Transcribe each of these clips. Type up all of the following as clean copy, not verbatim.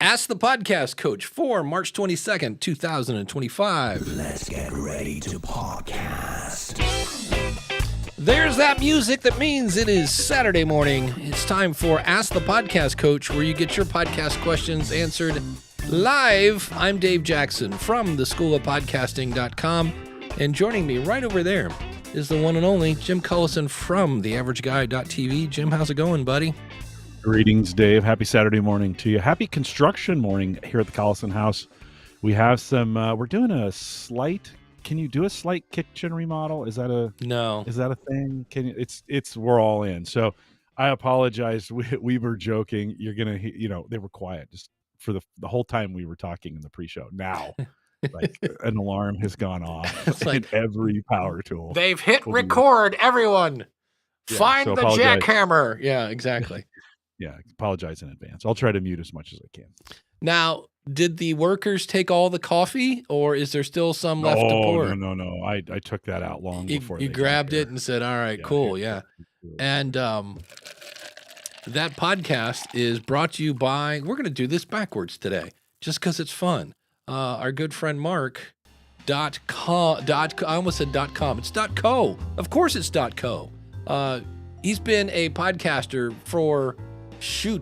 Ask the Podcast Coach for March 22nd, 2025. Let's get ready to podcast. There's that music that means it is Saturday morning. It's time for Ask the Podcast Coach, where you get your podcast questions answered live. I'm Dave Jackson from theschoolofpodcasting.com, and joining me right over there is the one and only Jim Collison from theaverageguy.tv. Jim, how's it going, buddy? Greetings, Dave. Happy Saturday morning to you. Happy construction morning here at the Collison house. We have some, we're doing a slight, can you do a slight kitchen remodel? Is that a thing? Can you, we're all in. So I apologize. We were joking. You're going to, they were quiet just for the whole time we were talking in the pre-show. Now, like an alarm has gone off in every power tool. They've hit record, everyone. Yeah, Find the jackhammer. Yeah, exactly. Yeah, apologize in advance. I'll try to mute as much as I can. Now, did the workers take all the coffee, or is there still some left to pour? No. I took that out long before. You grabbed it and said, all right, cool, yeah. And that podcast is brought to you by, we're going to do this backwards today, just because it's fun. Our good friend Mark, I almost said .com. It's .co. Of course it's .co. He's been a podcaster for...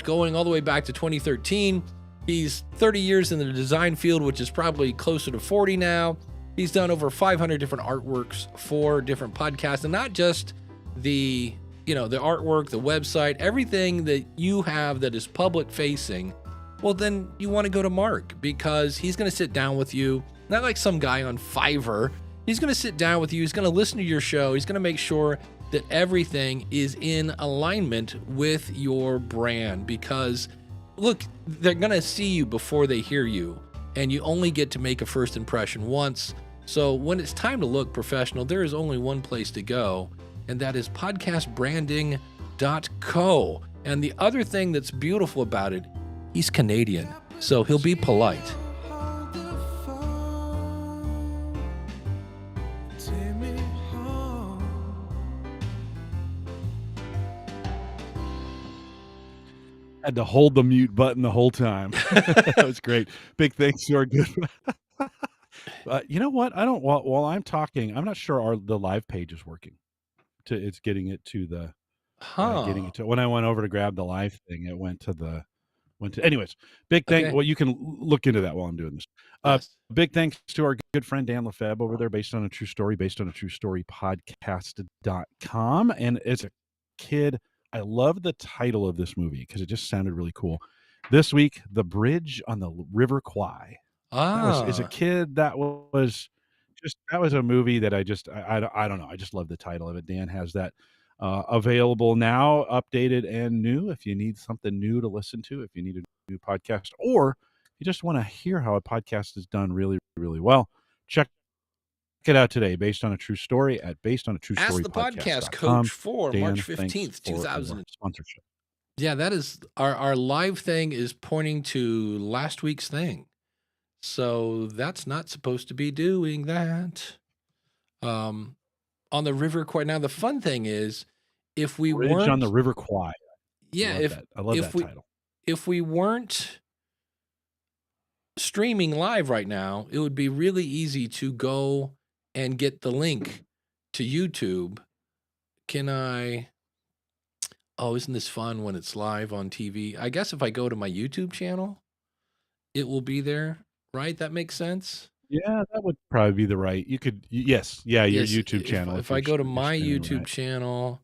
going all the way back to 2013. He's 30 years in the design field, which is probably closer to 40 now. He's done over 500 different artworks for different podcasts, and not just the artwork, the website, everything that you have that is public facing. Well, then you want to go to Mark, because he's going to sit down with you, not like some guy on Fiverr. He's going to sit down with you. He's going to listen to your show. He's going to make sure that everything is in alignment with your brand, because look, they're going to see you before they hear you, and you only get to make a first impression once. So when it's time to look professional, there is only one place to go, and that is podcastbranding.co. And the other thing that's beautiful about it, he's Canadian, so he'll be polite. Had to hold the mute button the whole time. That was great. Big thanks to our good. You know what? While I'm talking, I'm not sure the live page is working. It's getting it to the. When I went over to grab the live thing, it went to. Anyways, big thank. Okay. Well, you can look into that while I'm doing this. Yes. Big thanks to our good friend Dan Lefebvre over there, based on a true story podcast.com. And as a kid, I love the title of this movie because it just sounded really cool. This week, The Bridge on the River Kwai. As a kid, that was a movie that I don't know. I just love the title of it. Dan has that available now, updated and new. If you need something new to listen to, if you need a new podcast, or you just want to hear how a podcast is done really, really well, check it out today, based on a true story at basedonatruestory. Ask the podcast coach for March 15th, 2000. Sponsorship. Yeah, that is our live thing is pointing to last week's thing. So that's not supposed to be doing that. On the River Kwai. Now the fun thing is, if we weren't on the River Kwai. Yeah, I love that title. If we weren't streaming live right now, it would be really easy to go and get the link to YouTube. Isn't this fun when it's live on TV? I guess if I go to my YouTube channel, it will be there, right? That makes sense? Yeah, that would probably be the right. You could, your YouTube channel. If I go to my YouTube channel,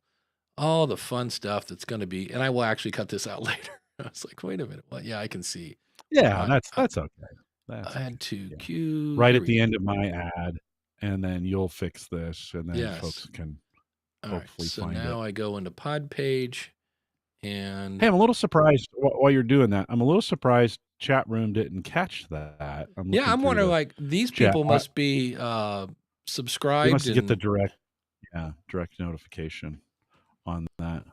all the fun stuff that's going to be, and I will actually cut this out later. I was like, wait a minute. Well, yeah, I can see. Yeah, that's okay. Add to queue. Right at the end of my ad. And then you'll fix this, and then folks can hopefully find it. So now I go into Pod Page, and... Hey, I'm a little surprised while you're doing that. I'm a little surprised chat room didn't catch that. I'm wondering, like, these people must be subscribed. They must get the direct notification on that.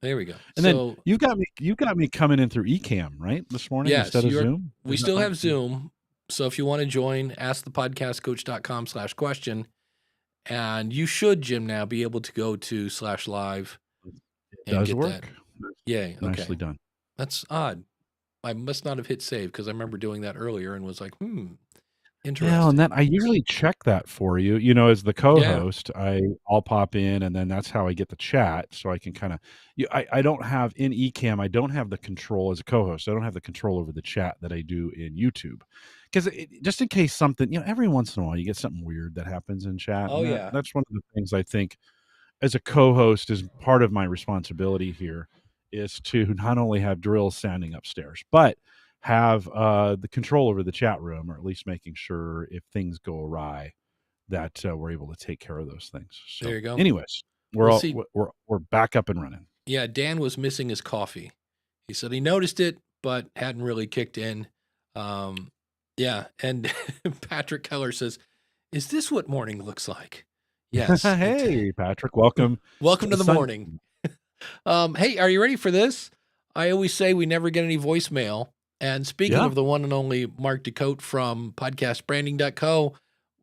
There we go. And then you got me coming in through Ecamm, right, this morning instead of Zoom? We still have Zoom. So if you want to join, askthepodcastcoach.com/question, and you should, Jim, now be able to go to /live. It does work. Yay. Okay. Nicely done. That's odd. I must not have hit save because I remember doing that earlier and was like, Yeah, and interesting. then I usually check that for you. You know, as the Yeah. co-host, I'll pop in, and then that's how I get the chat, so I can kind of. I don't have in Ecamm. I don't have the control as a co-host. I don't have the control over the chat that I do in YouTube, because just in case something, every once in a while you get something weird that happens in chat, Oh, and yeah. that's one of the things I think as a co-host is part of my responsibility here is to not only have drills sounding upstairs, but have the control over the chat room, or at least making sure if things go awry that we're able to take care of those things. There So, you go. anyways, Well, see, we're back up and running. yeah, Dan was missing his coffee. He said he noticed it, but hadn't really kicked in. Yeah, and Patrick Keller says, "Is this what morning looks like?" Yes. Hey, Patrick, welcome. Welcome to the Sun- morning. Hey, are you ready for this? I always say we never get any voicemail. And speaking Yeah. of the one and only Mark DeCote from podcastbranding.co,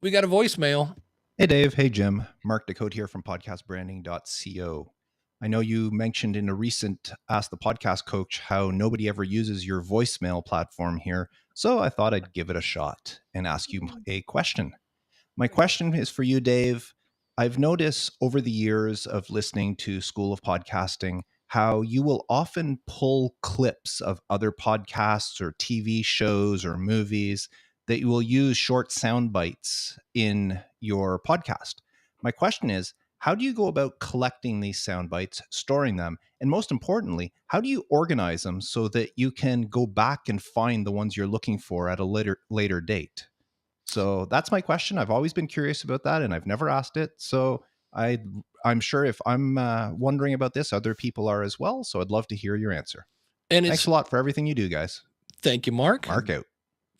we got a voicemail. Hey, Dave. Hey, Jim. Mark DeCote here from podcastbranding.co. I know you mentioned in a recent Ask the Podcast Coach how nobody ever uses your voicemail platform here, so I thought I'd give it a shot and ask you a question. My question is for you, Dave. I've noticed over the years of listening to School of Podcasting how you will often pull clips of other podcasts or TV shows or movies that you will use short sound bites in your podcast. My question is, how do you go about collecting these sound bites, storing them, and most importantly, how do you organize them so that you can go back and find the ones you're looking for at a later date? So that's my question. I've always been curious about that, and I've never asked it. So I'm sure if I'm wondering about this, other people are as well. So I'd love to hear your answer. And Thanks a lot for everything you do, guys. Thank you, Mark. Mark out.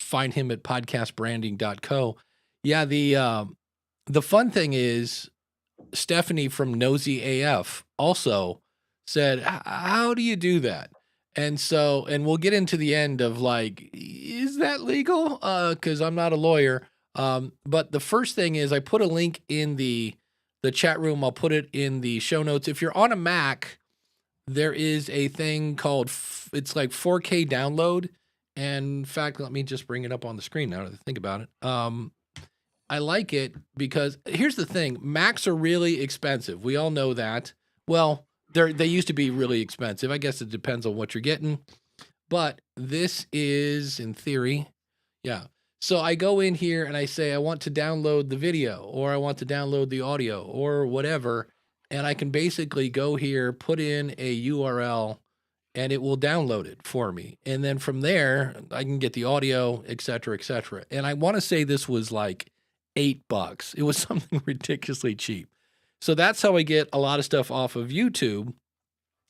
Find him at podcastbranding.co. Yeah, the fun thing is Stephanie from Nosy AF also said, how do you do that? And so, and we'll get into the end of like, is that legal? Because I'm not a lawyer. But the first thing is I put a link in the chat room. I'll put it in the show notes. If you're on a Mac, there is a thing called, it's like 4K download. And in fact, let me just bring it up on the screen now that I think about it. I like it because here's the thing. Macs are really expensive. We all know that. Well, they used to be really expensive. I guess it depends on what you're getting. But this is, in theory, yeah. So I go in here and I say, I want to download the video, or I want to download the audio, or whatever. And I can basically go here, put in a URL, and it will download it for me. And then from there, I can get the audio, et cetera, et cetera. And I want to say this was like $8. It was something ridiculously cheap. So that's how I get a lot of stuff off of YouTube.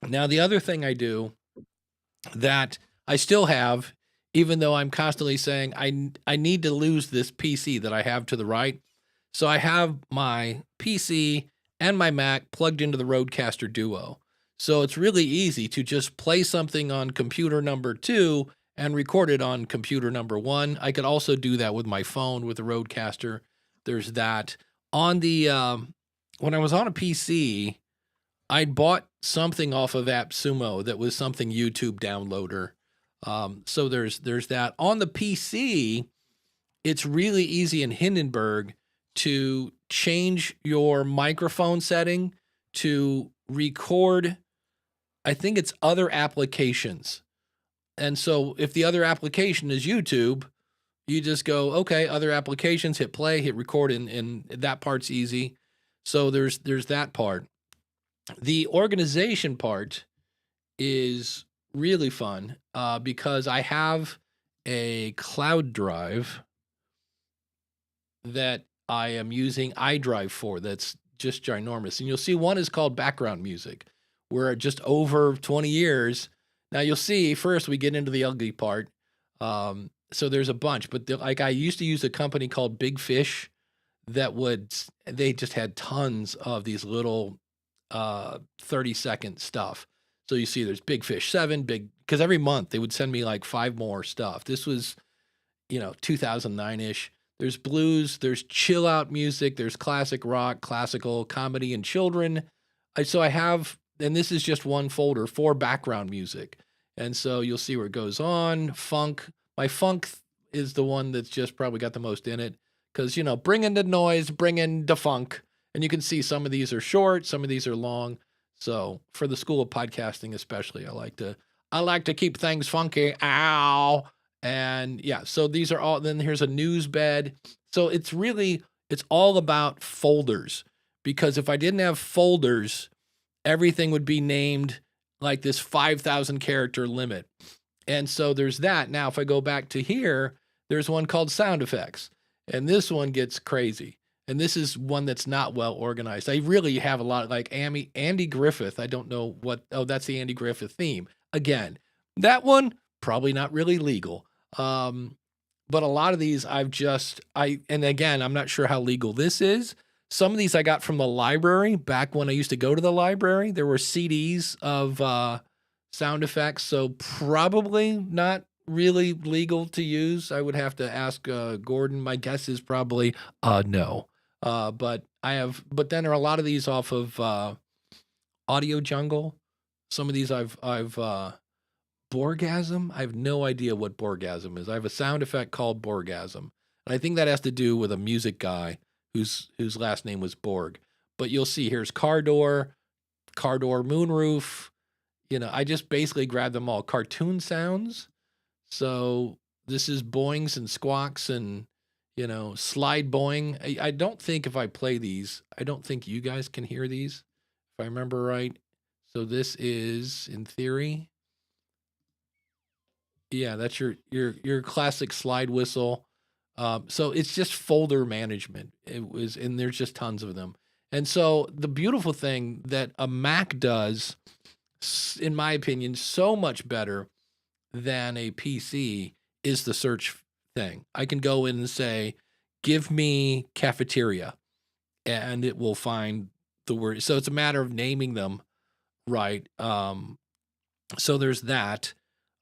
Now, the other thing I do that I still have, even though I'm constantly saying I need to lose this PC that I have to the right. So I have my PC and my Mac plugged into the Rodecaster Duo. So it's really easy to just play something on computer number 2 and record it on computer number 1. I could also do that with my phone with the Rodecaster. There's that. On the when I was on a PC, I bought something off of AppSumo that was something YouTube downloader. So there's that. On the PC, it's really easy in Hindenburg to change your microphone setting to record, I think it's other applications. And so if the other application is YouTube, you just go, okay, other applications, hit play, hit record, and that part's easy. So there's that part. The organization part is really fun because I have a cloud drive that I am using iDrive for that's just ginormous. And you'll see one is called background music, where just over 20 years. Now you'll see first we get into the ugly part. So there's a bunch, but like I used to use a company called Big Fish they just had tons of these little 30-second stuff. So you see there's Big Fish 7, because every month they would send me like 5 more stuff. This was, 2009-ish. There's blues, there's chill out music, there's classic rock, classical, comedy, and children. So I have, and this is just one folder for background music. And so you'll see where it goes on. Funk. My funk is the one that's just probably got the most in it. Because, bring in the noise, bring in the funk. And you can see some of these are short, some of these are long. So for the School of Podcasting especially, I like to keep things funky. Ow. And yeah, so these are all, then here's a news bed. So it's all about folders. Because if I didn't have folders, everything would be named like this 5,000 character limit. And so there's that. Now, if I go back to here, there's one called sound effects. And this one gets crazy. And this is one that's not well organized. I really have a lot of like Andy Griffith. I don't know that's the Andy Griffith theme. Again, that one, probably not really legal. But a lot of these and again, I'm not sure how legal this is. Some of these I got from the library back when I used to go to the library. There were CDs of sound effects, so probably not really legal to use. I would have to ask Gordon. My guess is probably no. But then there are a lot of these off of Audio Jungle. Some of these I've Borgasm. I have no idea what Borgasm is. I have a sound effect called Borgasm, and I think that has to do with a music guy whose last name was Borg. But you'll see here's car door, moonroof. I just basically grabbed them all. Cartoon sounds. So this is boings and squawks and, slide boing. I don't think if I play these, I don't think you guys can hear these, if I remember right. So this is, in theory, yeah, that's your classic slide whistle. So it's just folder management. And there's just tons of them. And so the beautiful thing that a Mac does, in my opinion, so much better than a PC is the search thing. I can go in and say, give me cafeteria, and it will find the word. So it's a matter of naming them right. So there's that.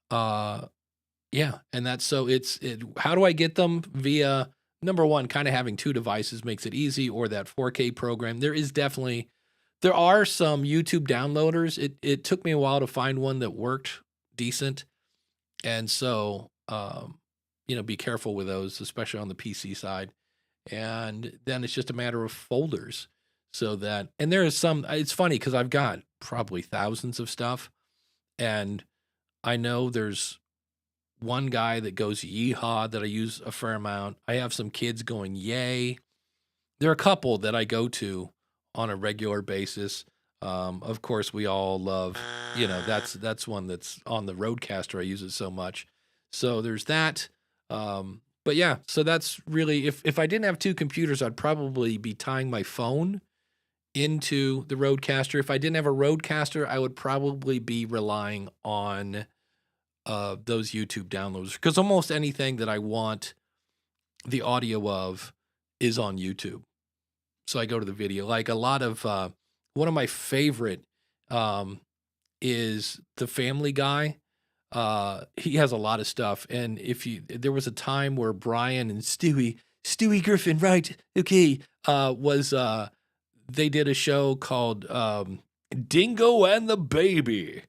Yeah, and that's how do I get them? Via number one, kind of having two devices makes it easy, or that 4K program. There are some YouTube downloaders. It took me a while to find one that worked decent. And so, be careful with those, especially on the PC side. And then it's just a matter of folders. And there is it's funny because I've got probably thousands of stuff. And I know there's one guy that goes yeehaw that I use a fair amount. I have some kids going yay. There are a couple that I go to on a regular basis. Of course, we all love, that's one that's on the Rodecaster. I use it so much. So there's that. But yeah, so that's really, if I didn't have two computers, I'd probably be tying my phone into the Rodecaster. If I didn't have a Rodecaster, I would probably be relying on those YouTube downloads, because almost anything that I want the audio of is on YouTube. So I go to the video. Like a lot of one of my favorite is the Family Guy. He has a lot of stuff, and there was a time where Brian and Stewie Griffin, right? Okay, they did a show called Dingo and the Baby.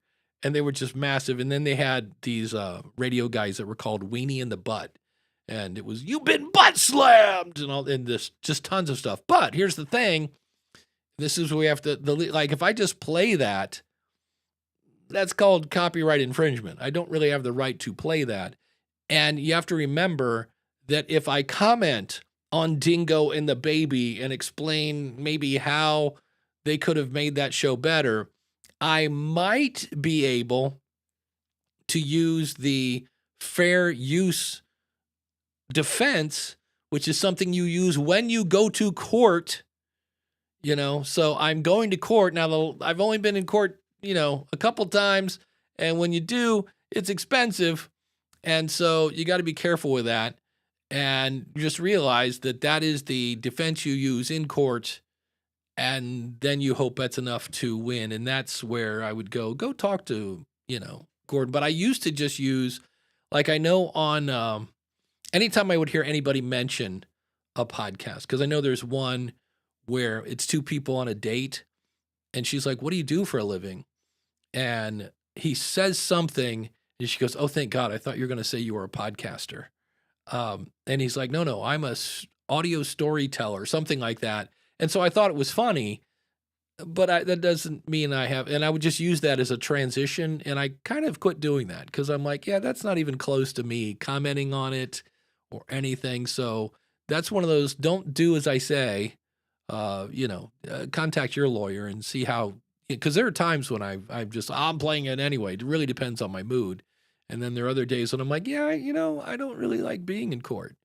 And they were just massive. And then they had these radio guys that were called Weenie and the Butt. And it was, you've been butt slammed, and all, and this, just tons of stuff. But here's the thing. This is where we have to, like, if I just play that, that's called copyright infringement. I don't really have the right to play that. And you have to remember that if I comment on Dingo and the Baby and explain maybe how they could have made that show better, I might be able to use the fair use defense, which is something you use when you go to court, So I'm going to court. Now, I've only been in court, a couple times. And when you do, it's expensive. And so you got to be careful with that. And just realize that is the defense you use in court. And then you hope that's enough to win. And that's where I would go talk to, Gordon. But I used to just use, like, I know on, anytime I would hear anybody mention a podcast, because I know there's one where it's two people on a date and she's like, what do you do for a living? And he says something And she goes, oh, thank God. I thought you were going to say you were a podcaster. And he's like, no, I'm a audio storyteller, something like that. And so I thought it was funny, but that doesn't mean I have, and I would just use that as a transition. And I kind of quit doing that because I'm like, yeah, that's not even close to me commenting on it or anything. So that's one of those, don't do as I say, contact your lawyer and see how, because there are times when I'm playing it anyway. It really depends on my mood. And then there are other days when I'm like, yeah, I don't really like being in court.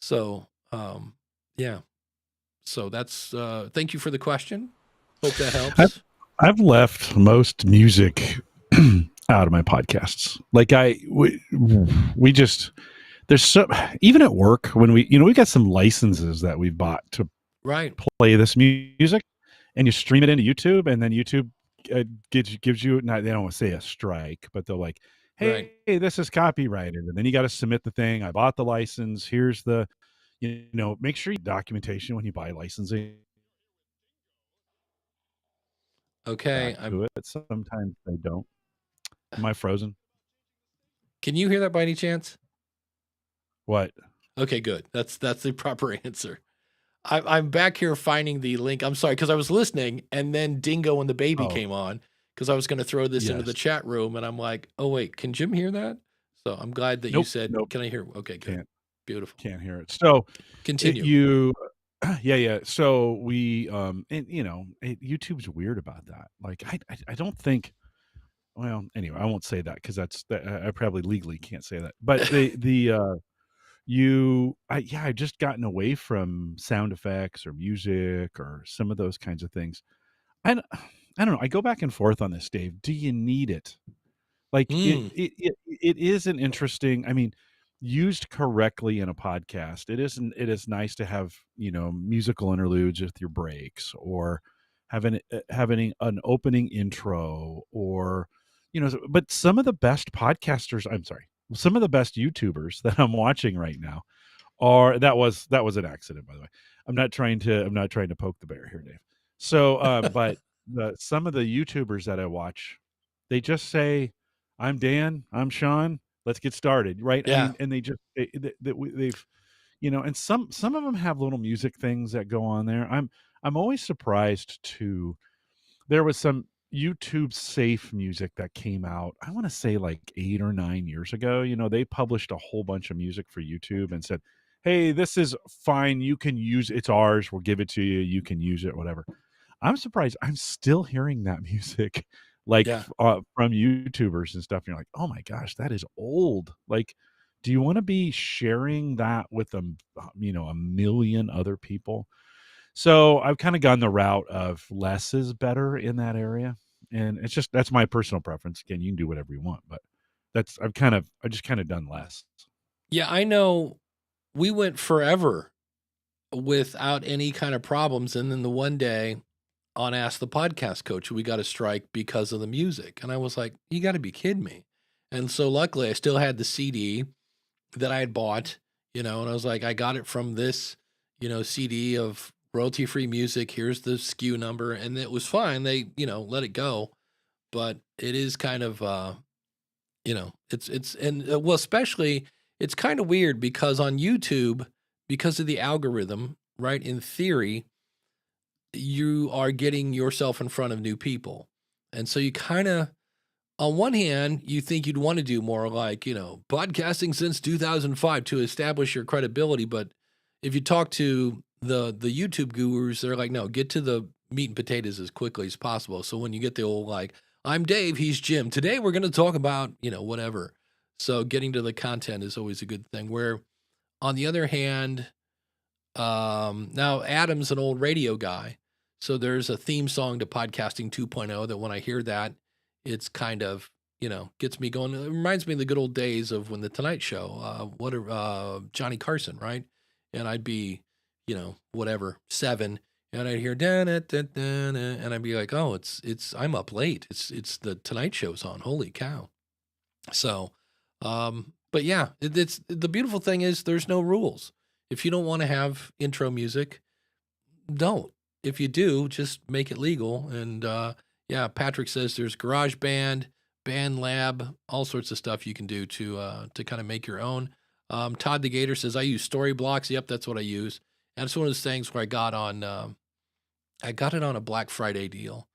So, yeah. So that's, thank you for the question. Hope that helps. I've left most music out of my podcasts. Like we just, there's so, even at work when we got some licenses that we've bought to play this music, and you stream it into YouTube, and then YouTube gives you, not, they don't want to say a strike, but they're like, hey, this is copyrighted. And then you got to submit the thing. I bought the license. Here's the, make sure you documentation when you buy licensing. Okay. Sometimes they don't. Am I frozen? Can you hear that by any chance? What? Okay, good. That's the proper answer. I'm back here finding the link. I'm sorry, because I was listening, and then Dingo and the baby came on, because I was going to throw this into the chat room, and I'm like, oh wait, can Jim hear that? So I'm glad that you said, can I hear? Okay, good. Beautiful. Can't hear it. So continue. Yeah. So we, and YouTube's weird about that. Like, I don't think. Well, anyway, I won't say that because I probably legally can't say that. But I've just gotten away from sound effects or music or some of those kinds of things. I don't know. I go back and forth on this, Dave. Do you need it? Like it is an interesting. I mean, used correctly in a podcast, it is nice to have musical interludes with your breaks, or having an opening intro, or but some of the best podcasters, some of the best YouTubers that I'm watching right now that was an accident, by the way. I'm not trying to poke the bear here, Dave. So but some of the YouTubers that I watch, they just say, I'm Dan, I'm Sean, let's get started, right? Yeah. I mean, and they've and some of them have little music things that go on there. I'm always surprised too. There was some YouTube safe music that came out, I want to say like 8 or 9 years ago. They published a whole bunch of music for YouTube and said, hey, this is fine, you can use it's ours, we'll give it to you, you can use it, whatever. I'm surprised I'm still hearing that music from YouTubers and stuff. And you're like, oh my gosh, that is old. Like, do you want to be sharing that with a million other people? So I've kind of gone the route of less is better in that area. And that's my personal preference. Again, you can do whatever you want, but I've just kind of done less. Yeah, I know we went forever without any kind of problems. And then the one day on Ask the Podcast Coach, we got a strike because of the music. And I was like, you got to be kidding me. And so luckily I still had the CD that I had bought, and I was like, I got it from this, CD of royalty-free music. Here's the SKU number. And it was fine. They, let it go. But it is kind of, especially it's kind of weird because on YouTube, because of the algorithm, right? In theory, you are getting yourself in front of new people. And so you kind of, on one hand, you think you'd want to do more like, podcasting since 2005 to establish your credibility. But if you talk to the YouTube gurus, they're like, no, get to the meat and potatoes as quickly as possible. So when you get the old, like, I'm Dave, he's Jim, today we're going to talk about, whatever. So getting to the content is always a good thing. Where on the other hand, now Adam's an old radio guy. So there's a theme song to Podcasting 2.0 that when I hear that, it's kind of, gets me going. It reminds me of the good old days of when the Tonight Show, Johnny Carson, right? And I'd be, 7, and I'd hear da-da-da-da-da, and I'd be like, oh, I'm up late. It's the Tonight Show's on. Holy cow. So, but yeah, it's the beautiful thing is there's no rules. If you don't want to have intro music, don't. If you do, just make it legal. And Patrick says there's GarageBand, Band Lab, all sorts of stuff you can do to kind of make your own. Todd the Gator says, I use Story Blocks. Yep, that's what I use. And it's one of those things where I got it on a Black Friday deal.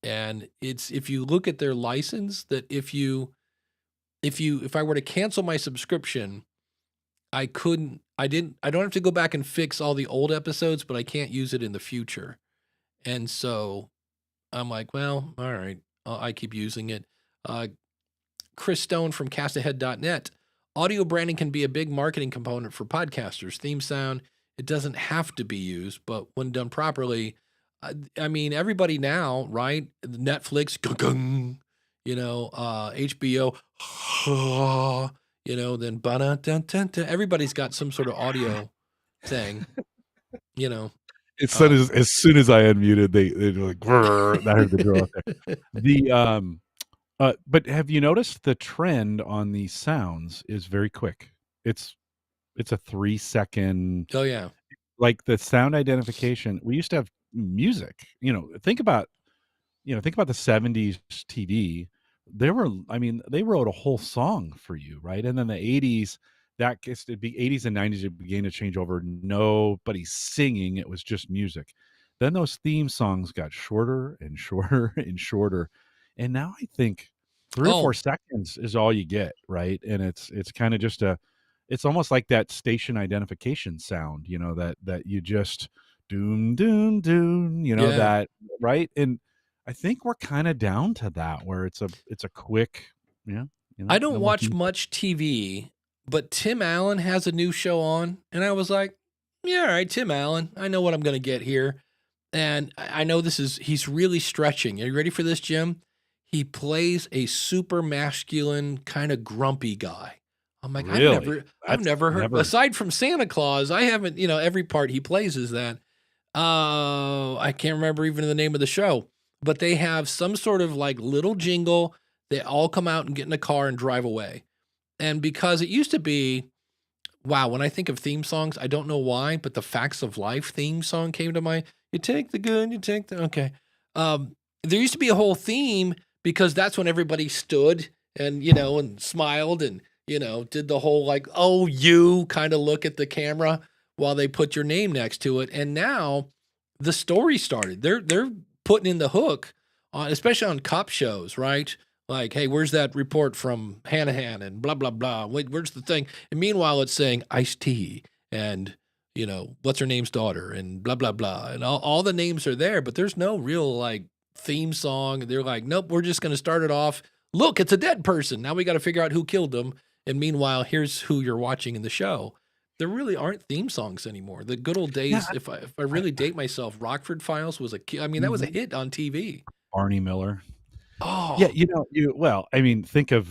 And it's, if you look at their license, that if I were to cancel my subscription, I don't have to go back and fix all the old episodes, but I can't use it in the future. And so I'm like, well, all right, I keep using it. Chris Stone from castahead.net. Audio branding can be a big marketing component for podcasters. Theme sound, it doesn't have to be used, but when done properly, I mean, everybody now, right? Netflix, HBO, then everybody's got some sort of audio thing, As soon as I unmuted, they're like, "Grrr," I heard the drill out there. But have you noticed the trend on these sounds is very quick? It's a 3-second. Oh yeah. Like the sound identification. We used to have music. Think about the 70s TV. They wrote a whole song for you, right? And then the 80s, that gets to be 80s and 90s, it began to change over. Nobody singing, it was just music. Then those theme songs got shorter and shorter and shorter. And now I think 3 or 4 seconds is all you get, right? And it's kind of just it's almost like that station identification sound, that you just doom, doom, doom, that, right? And I think we're kind of down to that where it's a quick, I don't watch much TV, but Tim Allen has a new show on, and I was like, yeah, all right, Tim Allen, I know what I'm going to get here. And I know he's really stretching. Are you ready for this, Jim? He plays a super masculine, kind of grumpy guy. I'm like, really? I've never heard, aside from Santa Claus, I haven't, every part he plays is that. I can't remember even the name of the show, but they have some sort of like little jingle. They all come out and get in a car and drive away. And because it used to be, wow, when I think of theme songs, I don't know why, but the Facts of Life theme song came to mind. You take the good, you take the, okay. There used to be a whole theme because that's when everybody stood and, and smiled and, did the whole like, oh, you kind of look at the camera while they put your name next to it. And now the story started. They're putting in the hook on, especially on cop shows, right? Like, hey, where's that report from Hanahan and blah, blah, blah. Wait, where's the thing? And meanwhile, it's saying Ice-T and, what's her name's daughter and blah, blah, blah. And all the names are there, but there's no real like theme song. They're like, nope, we're just going to start it off. Look, it's a dead person. Now we got to figure out who killed them. And meanwhile, here's who you're watching in the show. There really aren't theme songs anymore. The good old days, yeah, if I really date myself, Rockford Files was that was a hit on TV. Barney Miller. Oh. Yeah, think of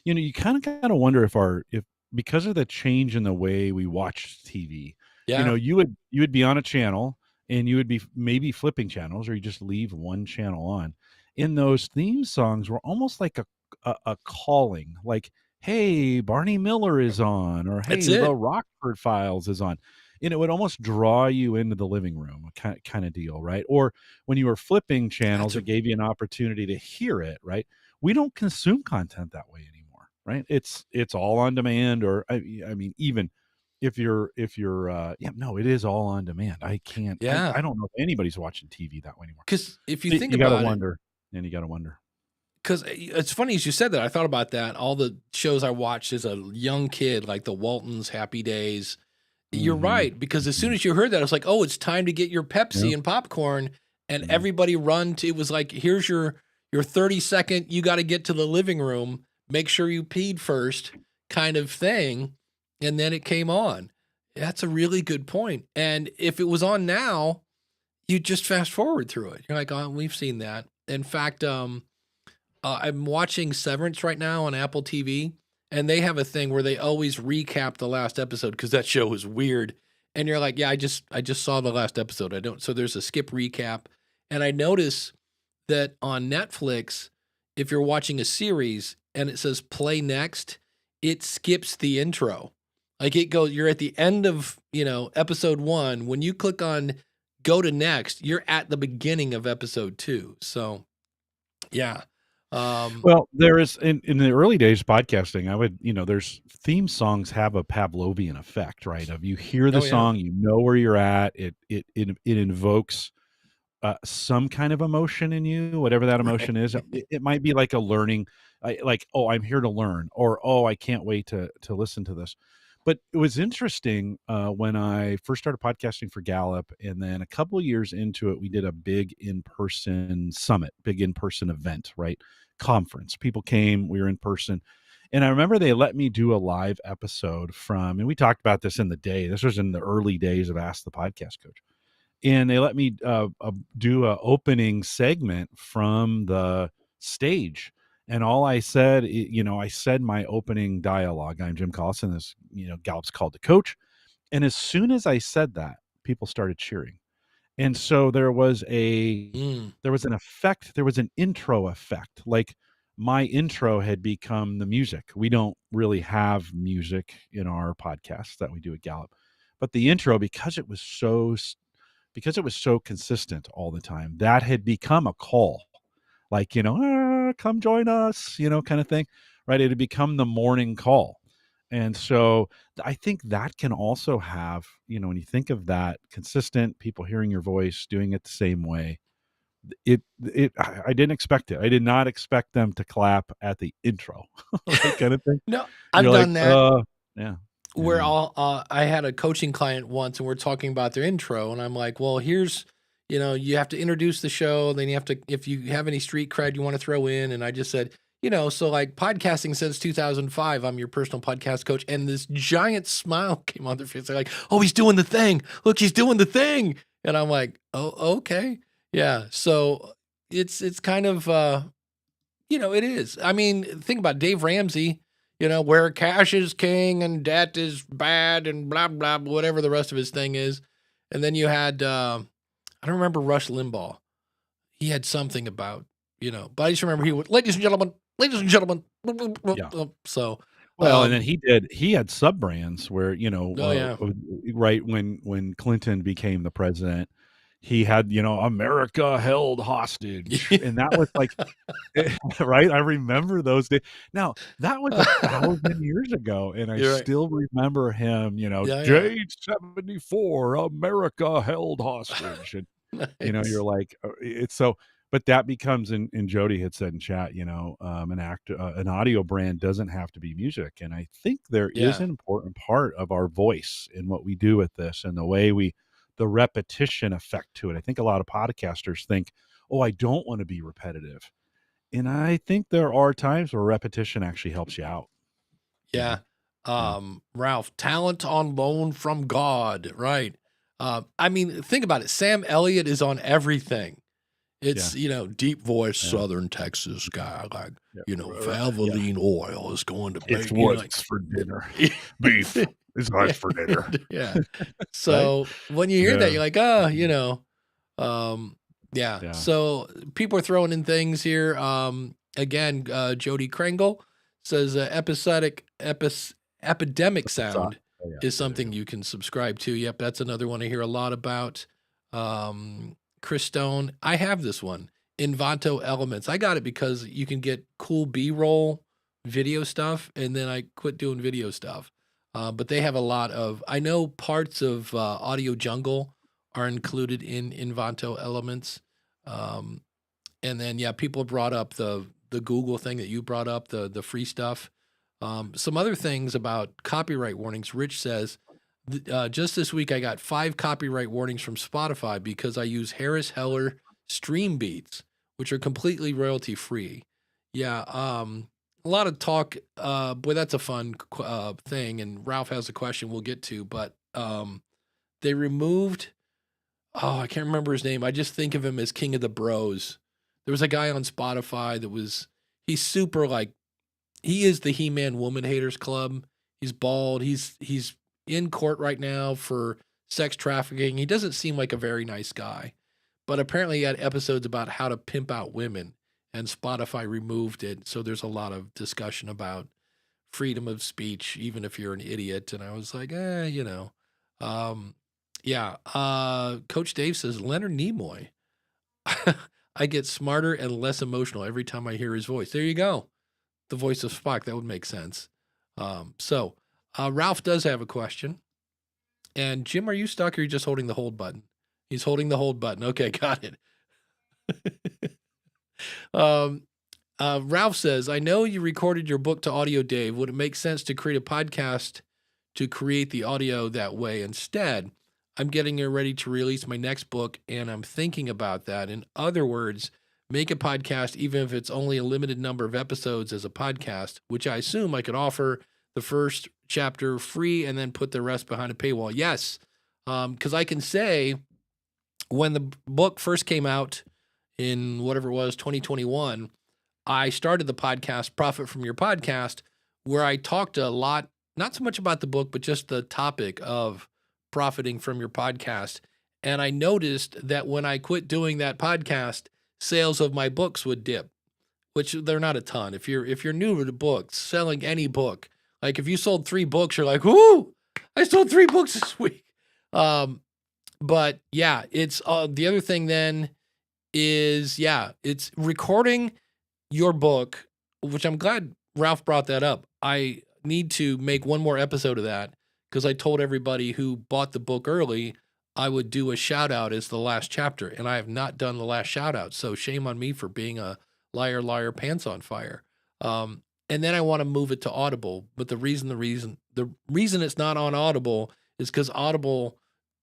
you kind of got to wonder if because of the change in the way we watch TV, you would be on a channel and you would be maybe flipping channels or you just leave one channel on. In those theme songs were almost like a calling, like, hey, Barney Miller is on, or hey, the Rockford Files is on. And it would almost draw you into the living room, kind of deal, right? Or when you were flipping channels, it gave you an opportunity to hear it, right? We don't consume content that way anymore, right? It's all on demand, or I mean, even if you're it is all on demand. I can't. Yeah, I don't know if anybody's watching TV that way anymore. Because if you think about it, you got to wonder. Because it's funny as you said that. I thought about that. All the shows I watched as a young kid, like the Waltons, Happy Days. You're right, because as soon as you heard that, I was like, oh, it's time to get your Pepsi and popcorn. And everybody it was like, here's your 30-second, you got to get to the living room, make sure you peed first kind of thing. And then it came on. That's a really good point. And if it was on now, you just fast forward through it. You're like, oh, we've seen that. In fact, I'm watching Severance right now on Apple TV. And they have a thing where they always recap the last episode because that show is weird. And you're like, yeah, I just saw the last episode. So there's a skip recap. And I notice that on Netflix, if you're watching a series and it says play next, it skips the intro. Like you're at the end of, episode 1. When you click on go to next, you're at the beginning of episode 2. So Yeah. Well, there is in the early days of podcasting, I would, there's theme songs have a Pavlovian effect, right? Of you hear the Oh yeah. song, you know where you're at. It invokes some kind of emotion in you, whatever that Right. emotion is. It might be like a learning, like, oh, I'm here to learn, or oh, I can't wait to listen to this. But it was interesting when I first started podcasting for Gallup, and then a couple years into it, we did a big in-person summit, big in-person event, right? Conference. People came, we were in person. And I remember they let me do a live episode and we talked about this in the day. This was in the early days of Ask the Podcast Coach, and they let me do a opening segment from the stage. And all I said, I said my opening dialogue. I'm Jim Collison. This, Gallup's called the coach. And as soon as I said that, people started cheering. And so there was an effect. There was an intro effect. Like my intro had become the music. We don't really have music in our podcast that we do at Gallup, but the intro, because it was so consistent all the time, that had become a call, like, come join us, kind of thing, right? It had become the morning call. And so I think that can also have, when you think of that, consistent people hearing your voice, doing it the same way, I didn't expect it. I did not expect them to clap at the intro, right, kind of thing. No, I've You're like, done that. yeah. Where Yeah. I had a coaching client once, and we're talking about their intro, and I'm like, well, here's, you have to introduce the show, then you have to, if you have any street cred you want to throw in, and I just said, so like podcasting since 2005, I'm your personal podcast coach, and this giant smile came on their face. They're like, oh, he's doing the thing. Look, he's doing the thing, and I'm like, oh, okay, yeah. So it's kind of it is. I mean, think about Dave Ramsey, where cash is king and debt is bad and blah, blah, whatever the rest of his thing is. And then you had, I don't remember Rush Limbaugh. He had something about, but I just remember he would, ladies and gentlemen, Yeah. So, Well, and then he had sub brands where, oh yeah. right when Clinton became the president, he had, America held hostage. And that was like, right. I remember those days. Now that was 1,000 years ago. And I You're right. still remember him, Yeah, yeah. J74, America held hostage. And, Nice. you're like, it's so, but that becomes, and Jody had said in chat, an audio brand doesn't have to be music. And I think there is Yeah. an important part of our voice in what we do with this and the way the repetition effect to it. I think a lot of podcasters think, oh, I don't want to be repetitive. And I think there are times where repetition actually helps you out. Yeah. Ralph, talent on loan from God, right? I mean, think about it. Sam Elliott is on everything. It's, deep voice Southern Texas guy, like, Valvoline oil is going to make what's for dinner. Beef is what's for dinner. Yeah. So when you hear that, you're like, yeah. So people are throwing in things here. Again, Jody Kringle says epidemic sound is something you can subscribe to. Yep, that's another one I hear a lot about. Chris Stone, I have this one, Envato Elements. I got it because you can get cool B-roll video stuff, and then I quit doing video stuff. But they have a lot of, I know parts of Audio Jungle are included in Envato Elements. And then, people brought up the Google thing that you brought up, the free stuff. Some other things about copyright warnings. Rich says, just this week, I got 5 copyright warnings from Spotify because I use Harris Heller stream beats, which are completely royalty free. Yeah. A lot of talk. Boy, that's a fun thing. And Ralph has a question we'll get to, but they removed, I can't remember his name. I just think of him as King of the Bros. There was a guy on Spotify he's super he is the He-Man Woman Haters Club. He's bald. He's in court right now for sex trafficking. He doesn't seem like a very nice guy, but apparently he had episodes about how to pimp out women, and Spotify removed it. So there's a lot of discussion about freedom of speech, even if you're an idiot. And I was like, Coach Dave says Leonard Nimoy. I get smarter and less emotional every time I hear his voice. There you go. The voice of Spock. That would make sense. So Ralph does have a question. And Jim, are you stuck or are you just holding the hold button? He's holding the hold button. Okay, got it. Ralph says, I know you recorded your book to audio, Dave. Would it make sense to create a podcast to create the audio that way instead? I'm getting ready to release my next book, and I'm thinking about that. In other words, make a podcast, even if it's only a limited number of episodes as a podcast, which I assume I could offer the first chapter free and then put the rest behind a paywall. Yes, because I can say when the book first came out in whatever it was, 2021, I started the podcast, Profit From Your Podcast, where I talked a lot, not so much about the book, but just the topic of profiting from your podcast. And I noticed that when I quit doing that podcast, sales of my books would dip, which they're not a ton. If you're new to books, selling any book, like if you sold 3 books, you're like, whoo, I sold 3 books this week. But yeah, it's the other thing then is, it's recording your book, which I'm glad Ralph brought that up. I need to make one more episode of that because I told everybody who bought the book early I would do a shout out as the last chapter, and I have not done the last shout out. So shame on me for being a liar, pants on fire. And then I want to move it to Audible. But the reason it's not on Audible is because Audible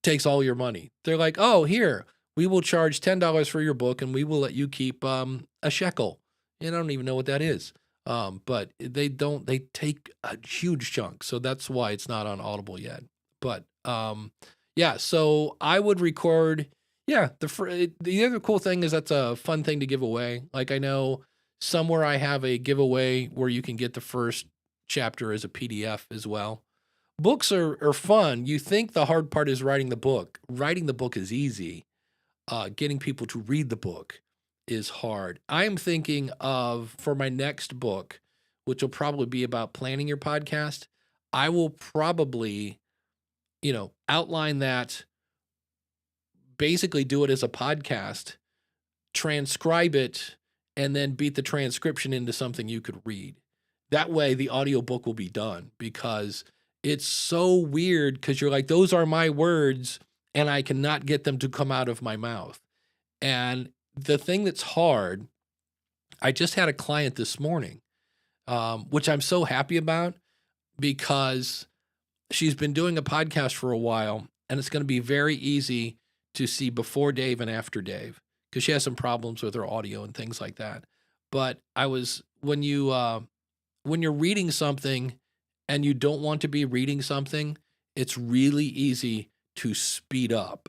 takes all your money. They're like, oh, here, we will charge $10 for your book and we will let you keep a shekel. And I don't even know what that is. But they take a huge chunk. So that's why it's not on Audible yet. But so I would record. Yeah. The other cool thing is that's a fun thing to give away. Like I know somewhere I have a giveaway where you can get the first chapter as a PDF as well. Books are fun. You think the hard part is writing the book. Writing the book is easy. Getting people to read the book is hard. I am thinking of, for my next book, which will probably be about planning your podcast, I will probably, outline that, basically do it as a podcast, transcribe it, and then beat the transcription into something you could read. That way the audiobook will be done, because it's so weird because you're like, those are my words and I cannot get them to come out of my mouth. And the thing that's hard, I just had a client this morning, which I'm so happy about because she's been doing a podcast for a while, and it's going to be very easy to see before Dave and after Dave because she has some problems with her audio and things like that. But when you're reading something and you don't want to be reading something, it's really easy to speed up.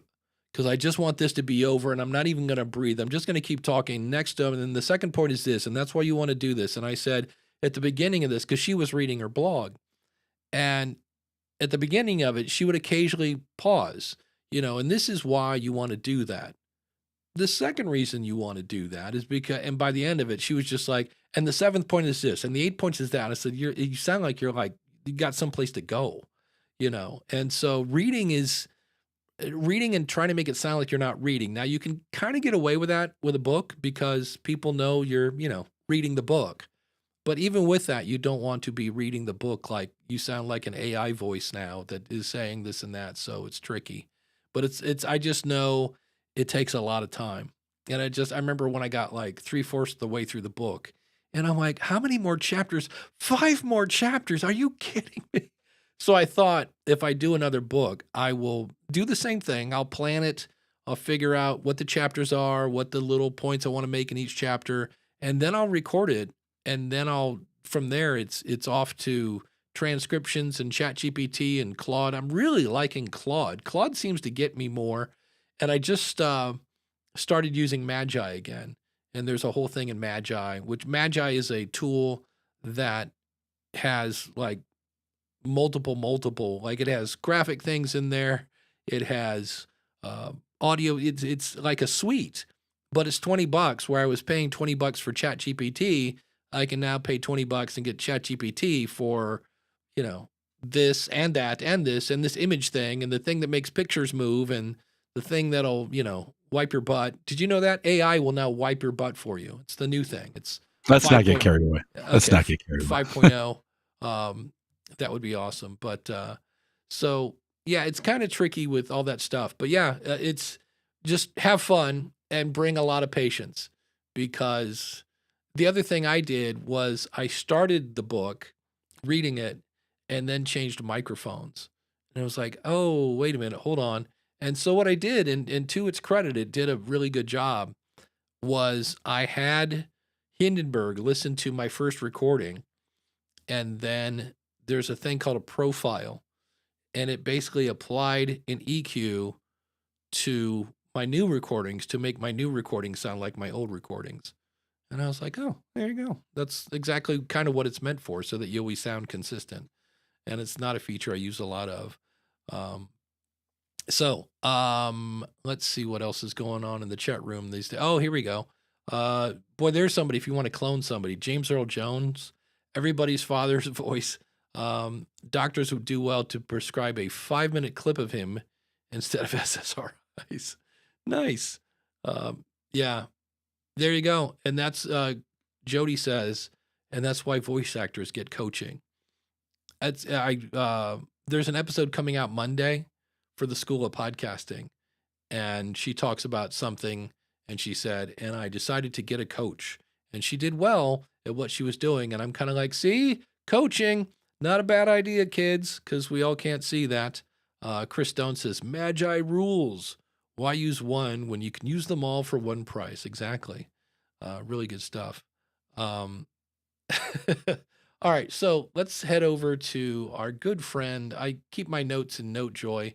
Because I just want this to be over and I'm not even going to breathe. I'm just going to keep talking next to him. And then the second point is this, and that's why you want to do this. And I said at the beginning of this, because she was reading her blog, and at the beginning of it, she would occasionally pause, and this is why you want to do that. The second reason you want to do that is because, and by the end of it, she was just like, and the 7th point is this, and the 8th point is that. I said, you sound like you got someplace to go, and so reading and trying to make it sound like you're not reading. Now you can kind of get away with that with a book because people know you're, reading the book. But even with that, you don't want to be reading the book like you sound like an AI voice now that is saying this and that. So it's tricky, but I just know it takes a lot of time. And I remember when I got like 3/4 of the way through the book and I'm like, how many more chapters? 5 more chapters. Are you kidding me? So I thought if I do another book, I will do the same thing. I'll plan it. I'll figure out what the chapters are, what the little points I want to make in each chapter, and then I'll record it. And then from there, it's off to transcriptions and ChatGPT and Claude. I'm really liking Claude. Claude seems to get me more. And I just started using Magi again. And there's a whole thing in Magi, which Magi is a tool that has like multiple, like it has graphic things in there. It has audio. It's like a suite, but it's $20 where I was paying $20 for ChatGPT. I can now pay $20 and get ChatGPT for, this and that and this and this image thing and the thing that makes pictures move and the thing that'll, wipe your butt. Did you know that AI will now wipe your butt for you? It's the new thing. It's Let's not get carried away. Let's not get carried away. 5.0. That would be awesome. But so yeah, it's kind of tricky with all that stuff. But yeah, it's just have fun and bring a lot of patience, because the other thing I did was I started the book, reading it, and then changed microphones. And I was like, oh, wait a minute, hold on. And so what I did, and to its credit, it did a really good job, was I had Hindenburg listen to my first recording, and then there's a thing called a profile, and it basically applied an EQ to my new recordings to make my new recordings sound like my old recordings. And I was like, oh, there you go. That's exactly kind of what it's meant for, so that you always sound consistent. And it's not a feature I use a lot of. Let's see what else is going on in the chat room these days. Oh, here we go. Boy, there's somebody, if you want to clone somebody, James Earl Jones, everybody's father's voice. Doctors would do well to prescribe a 5-minute clip of him instead of SSRIs. Nice. Yeah, there you go. And that's, Jody says, and that's why voice actors get coaching. There's an episode coming out Monday for the School of Podcasting, and she talks about something, and she said, and I decided to get a coach, and she did well at what she was doing. And I'm kind of like, see, coaching, not a bad idea, kids, because we all can't see that. Chris Stone says, Magi rules. Why use one when you can use them all for one price? Exactly. Really good stuff. All right, so let's head over to our good friend. I keep my notes in NoteJoy.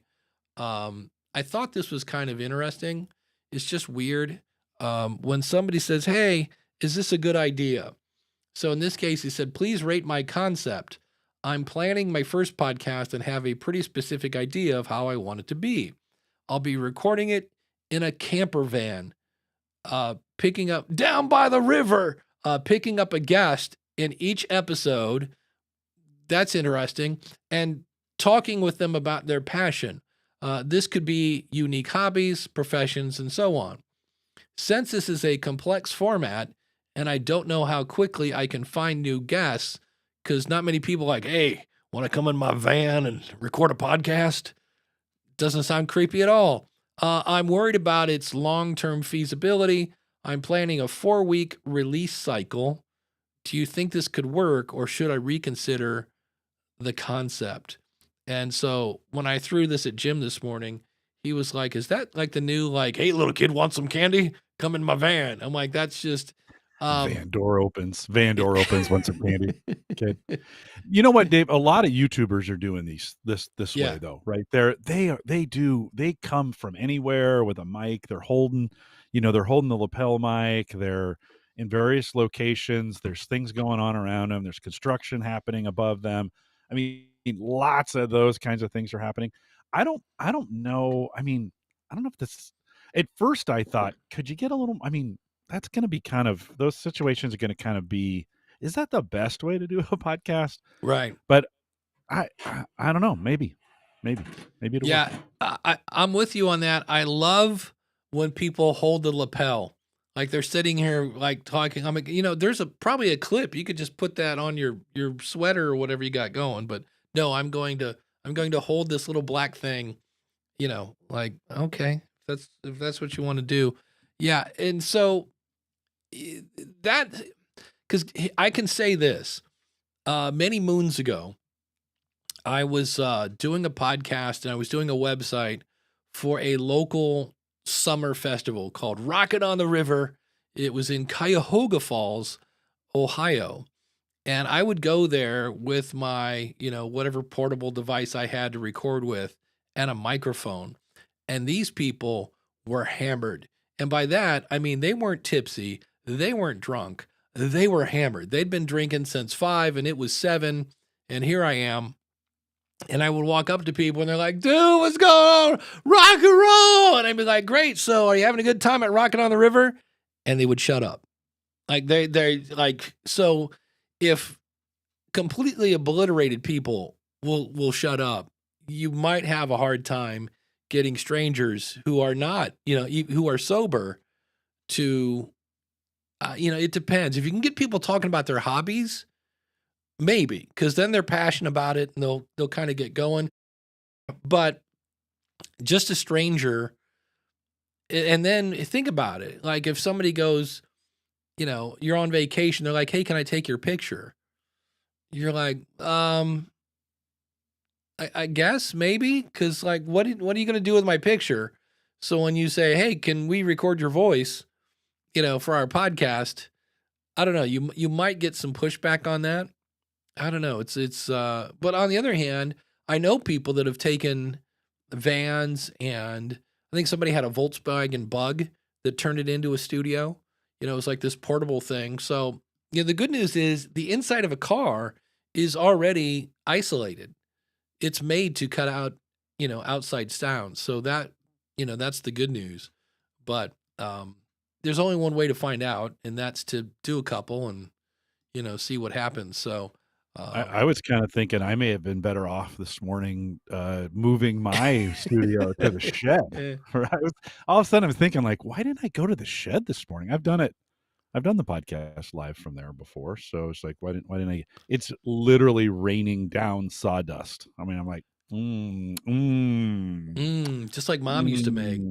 I thought this was kind of interesting. It's just weird. When somebody says, hey, is this a good idea? So in this case, he said, please rate my concept. I'm planning my first podcast and have a pretty specific idea of how I want it to be. I'll be recording it in a camper van, picking up down by the river, picking up a guest in each episode. That's interesting. And talking with them about their passion. This could be unique hobbies, professions, and so on. Since this is a complex format, and I don't know how quickly I can find new guests, because not many people are like, hey, want to come in my van and record a podcast? Doesn't sound creepy at all. I'm worried about its long-term feasibility. I'm planning a 4-week release cycle. Do you think this could work, or should I reconsider the concept? And so when I threw this at Jim this morning, he was like, is that like the new, like, hey, little kid, want some candy? Come in my van. I'm like, that's just... Van door opens, want some candy. Okay. You know what, Dave? A lot of YouTubers are doing this way though, right? They come from anywhere with a mic. They're holding the lapel mic. They're in various locations. There's things going on around them. There's construction happening above them. I mean, lots of those kinds of things are happening. I don't know. I mean, I don't know if this, at first I thought, could you get a little, I mean, that's going to be kind of, those situations are going to kind of be, is that the best way to do a podcast? Right. But I don't know. Maybe it'll work. I'm with you on that. I love when people hold the lapel, like they're sitting here, like talking. I'm like, there's probably a clip. You could just put that on your sweater or whatever you got going. But no, I'm going to hold this little black thing, like, okay, if that's what you want to do. Yeah. And so that, because I can say this, many moons ago, I was doing a podcast and I was doing a website for a local summer festival called Rocket on the River. It was in Cuyahoga Falls, Ohio. And I would go there with my, whatever portable device I had to record with and a microphone. And these people were hammered. And by that, I mean, they weren't tipsy. They weren't drunk. They were hammered. They'd been drinking since 5 and it was 7. And here I am. And I would walk up to people and they're like, dude, what's going on? Rock and roll. And I'd be like, great. So are you having a good time at Rocket on the River? And they would shut up. Like they're like, so if completely obliterated people will shut up, you might have a hard time getting strangers who are not, who are sober to, it depends. If you can get people talking about their hobbies, maybe, because then they're passionate about it and they'll kind of get going. But just a stranger, and then think about it. Like if somebody goes, you're on vacation, they're like, hey, can I take your picture? You're like, I guess maybe, because like, what are you going to do with my picture? So when you say, hey, can we record your voice, for our podcast, I don't know, you might get some pushback on that. I don't know. But on the other hand, I know people that have taken vans, and I think somebody had a Volkswagen Bug that turned it into a studio. It was like this portable thing. So, the good news is the inside of a car is already isolated. It's made to cut out, outside sounds. So that, that's the good news. But there's only one way to find out, and that's to do a couple and, see what happens. So I was kind of thinking I may have been better off this morning moving my studio to the shed. Right? All of a sudden I'm thinking like, why didn't I go to the shed this morning? I've done the podcast live from there before. So it's like, why didn't I? It's literally raining down sawdust. I mean, I'm like, just like Mom used to make.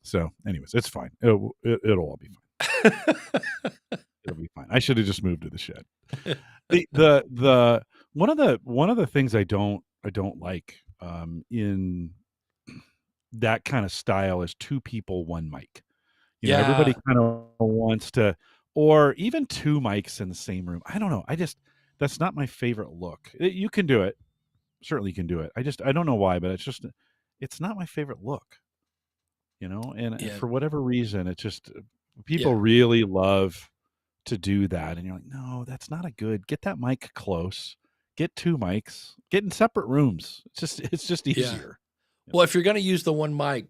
So anyways, it's fine. It'll all be fine. It'll be fine. I should have just moved to the shed. The one of the things I don't like in that kind of style is two people, one mic. Everybody kind of wants to, or even two mics in the same room. I don't know. That's not my favorite look. You can do it. Certainly you can do it. I don't know why, but it's not my favorite look, and for whatever reason, it's just people really love to do that. And you're like, no, that's not get that mic close, get two mics, get in separate rooms. It's just easier. Yeah. Well, if you're going to use the one mic,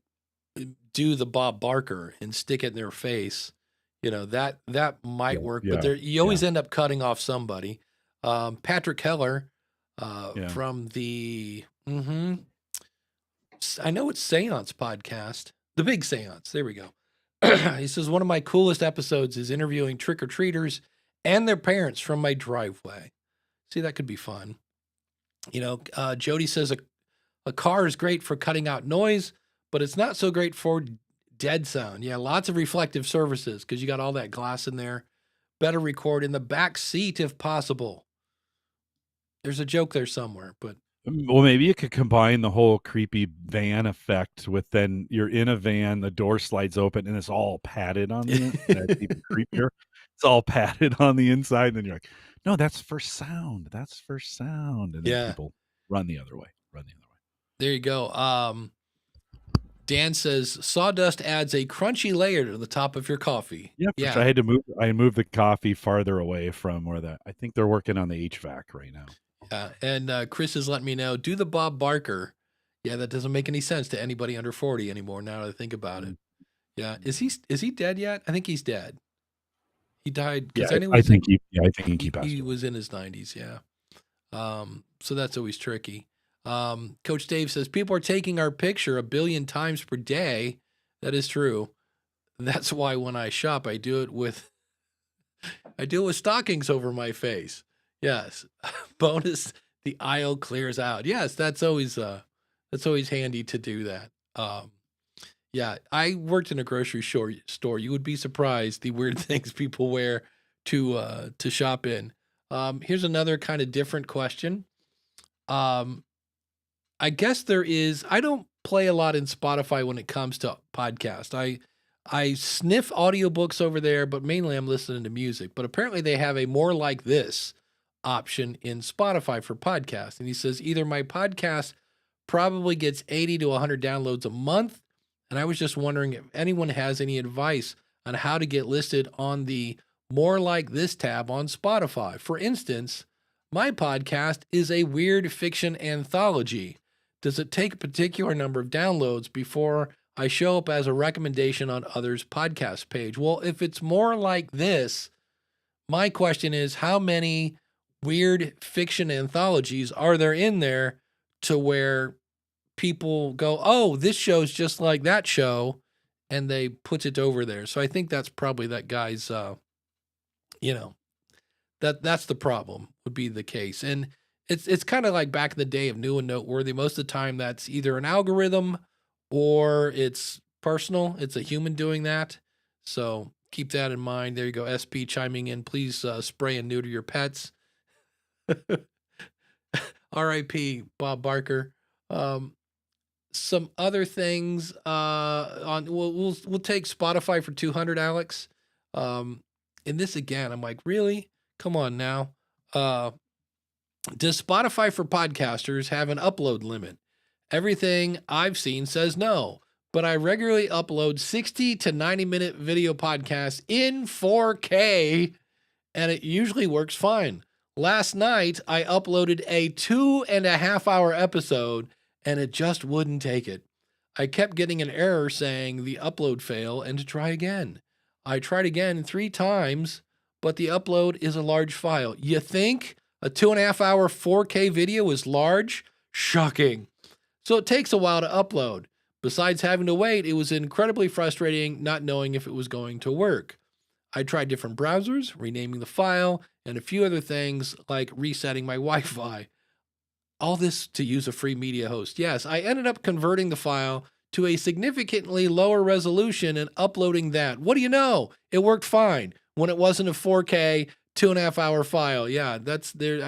do the Bob Barker and stick it in their face. That might work, but you always end up cutting off somebody. Patrick Keller from the, I know it's Seance podcast, the Big Seance. There we go. He says, one of my coolest episodes is interviewing trick-or-treaters and their parents from my driveway. See, that could be fun. Jody says a car is great for cutting out noise, but it's not so great for dead sound. Yeah, lots of reflective surfaces because you got all that glass in there. Better record in the back seat if possible. There's a joke there somewhere, but. Well, maybe you could combine the whole creepy van effect with then you're in a van, the door slides open, and it's all padded on the that's even creepier. It's all padded on the inside, and then you're like, no, that's for sound. That's for sound. And then people run the other way. There you go. Dan says sawdust adds a crunchy layer to the top of your coffee. Yeah. I had to move. I moved the coffee farther away from where I think they're working on the HVAC right now. Yeah, and Chris is letting me know, do the Bob Barker. Yeah, that doesn't make any sense to anybody under 40 anymore now that I think about it. Yeah, is he dead yet? I think he's dead. He died. Yeah, I think he passed. He was in his 90s. Yeah. So that's always tricky. Coach Dave says people are taking our picture 1 billion times per day. That is true. That's why when I shop, I do it with stockings over my face. Yes. Bonus, the aisle clears out. Yes, that's always handy to do that. Yeah, I worked in a grocery store. You would be surprised the weird things people wear to shop in. Here's another kind of different question. I guess I don't play a lot in Spotify when it comes to podcast. I sniff audiobooks over there, but mainly I'm listening to music. But apparently they have a more like this option in Spotify for podcasts. And he says, either my podcast probably gets 80 to 100 downloads a month. And I was just wondering if anyone has any advice on how to get listed on the more like this tab on Spotify. For instance, my podcast is a weird fiction anthology. Does it take a particular number of downloads before I show up as a recommendation on others' podcast page? Well, if it's more like this, my question is, how many weird fiction anthologies are there in there to where people go, oh, this show's just like that show, and they put it over there. So I think that's probably that guy's, that's the problem would be the case. And it's kind of like back in the day of New and Noteworthy. Most of the time that's either an algorithm or it's personal. It's a human doing that. So keep that in mind. There you go. SP chiming in. Please spray and neuter your pets. R.I.P. Bob Barker. Some other things we'll take Spotify for 200, Alex. And this again, I'm like, really? Come on now. Does Spotify for podcasters have an upload limit? Everything I've seen says no, but I regularly upload 60 to 90-minute video podcasts in 4K, and it usually works fine. Last night, I uploaded a 2.5-hour episode, and it just wouldn't take it. I kept getting an error saying the upload failed and to try again. I tried again 3 times, but the upload is a large file. You think a 2.5-hour 4K video is large? Shocking. So it takes a while to upload. Besides having to wait, it was incredibly frustrating not knowing if it was going to work. I tried different browsers, renaming the file, and a few other things like resetting my Wi-Fi. All this to use a free media host. Yes, I ended up converting the file to a significantly lower resolution and uploading that. What do you know? It worked fine when it wasn't a 4K 2.5-hour file. Yeah, that's there.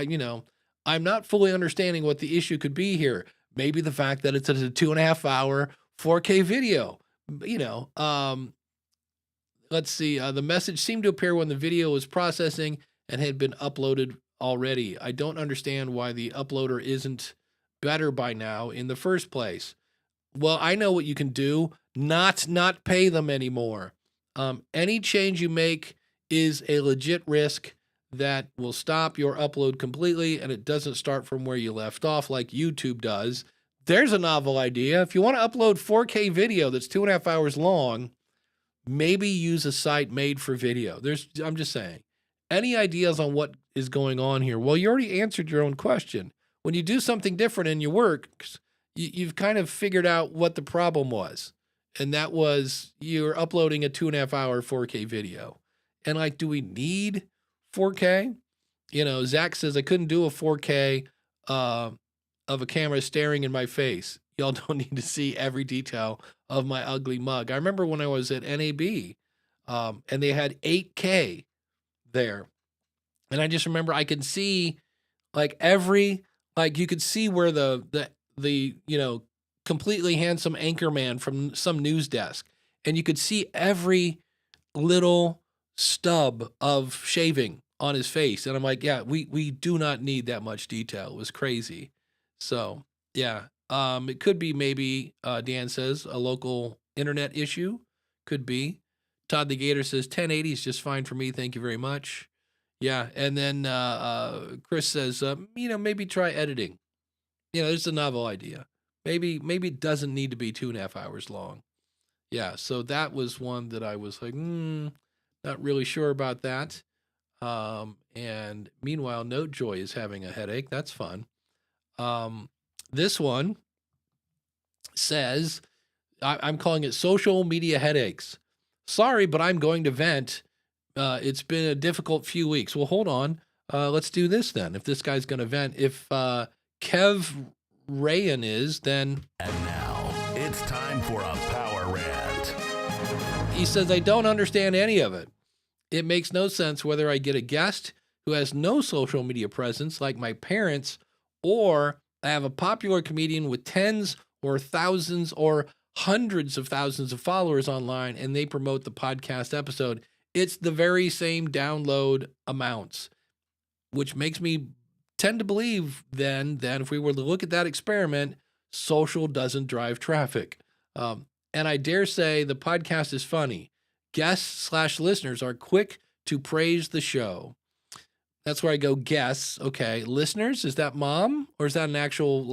I'm not fully understanding what the issue could be here. Maybe the fact that it's a 2.5-hour 4K video. Let's see. The message seemed to appear when the video was processing and had been uploaded already. I don't understand why the uploader isn't better by now in the first place. Well, I know what you can do. Not pay them anymore. Any change you make is a legit risk that will stop your upload completely, and it doesn't start from where you left off like YouTube does. There's a novel idea. If you want to upload 4K video that's 2.5 hours long, maybe use a site made for video. I'm just saying. Any ideas on what is going on here? Well, you already answered your own question. When you do something different in your work, you've kind of figured out what the problem was. And that was you're uploading a 2.5-hour 4K video. And do we need 4K? Zach says I couldn't do a 4K of a camera staring in my face. Y'all don't need to see every detail of my ugly mug. I remember when I was at NAB, and they had 8K there. And I just remember I could see you could see where the completely handsome anchorman from some news desk, and you could see every little stub of shaving on his face. And I'm like, yeah, we do not need that much detail. It was crazy. So yeah, it could be maybe, Dan says, a local internet issue. Could be. Todd the Gator says 1080 is just fine for me. Thank you very much. Yeah. And then Chris says, maybe try editing. There's a novel idea. Maybe it doesn't need to be 2.5 hours long. Yeah. So that was one that I was like, not really sure about that. And meanwhile, Notejoy is having a headache. That's fun. This one says, I'm calling it social media headaches. Sorry, but I'm going to vent. It's been a difficult few weeks. Well, hold on. Let's do this then. If this guy's going to vent, if Kev Rayan is, then... And now, it's time for a power rant. He says, I don't understand any of it. It makes no sense whether I get a guest who has no social media presence, like my parents, or I have a popular comedian with tens or thousands or hundreds of thousands of followers online, and they promote the podcast episode. It's the very same download amounts, which makes me tend to believe then if we were to look at that experiment, social doesn't drive traffic. And I dare say the podcast is funny. Guests/listeners are quick to praise the show. That's where I go, guests. Okay. Listeners, is that mom or is that an actual,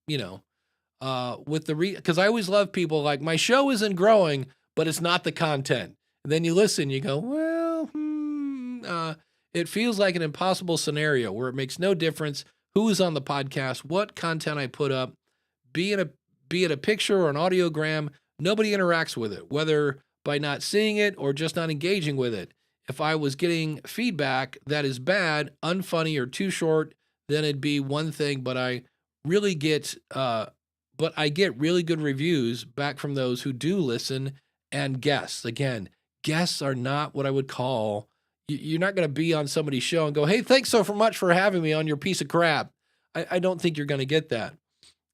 because I always love people like, my show isn't growing, but it's not the content. And then you listen, you go, well, it feels like an impossible scenario where it makes no difference who is on the podcast, what content I put up, be be it a picture or an audiogram, nobody interacts with it, whether by not seeing it or just not engaging with it. If I was getting feedback that is bad, unfunny, or too short, then it'd be one thing, but I really get really good reviews back from those who do listen, and guests. Again, guests are not what I would call, you're not going to be on somebody's show and go, hey, thanks so much for having me on your piece of crap. I don't think you're going to get that.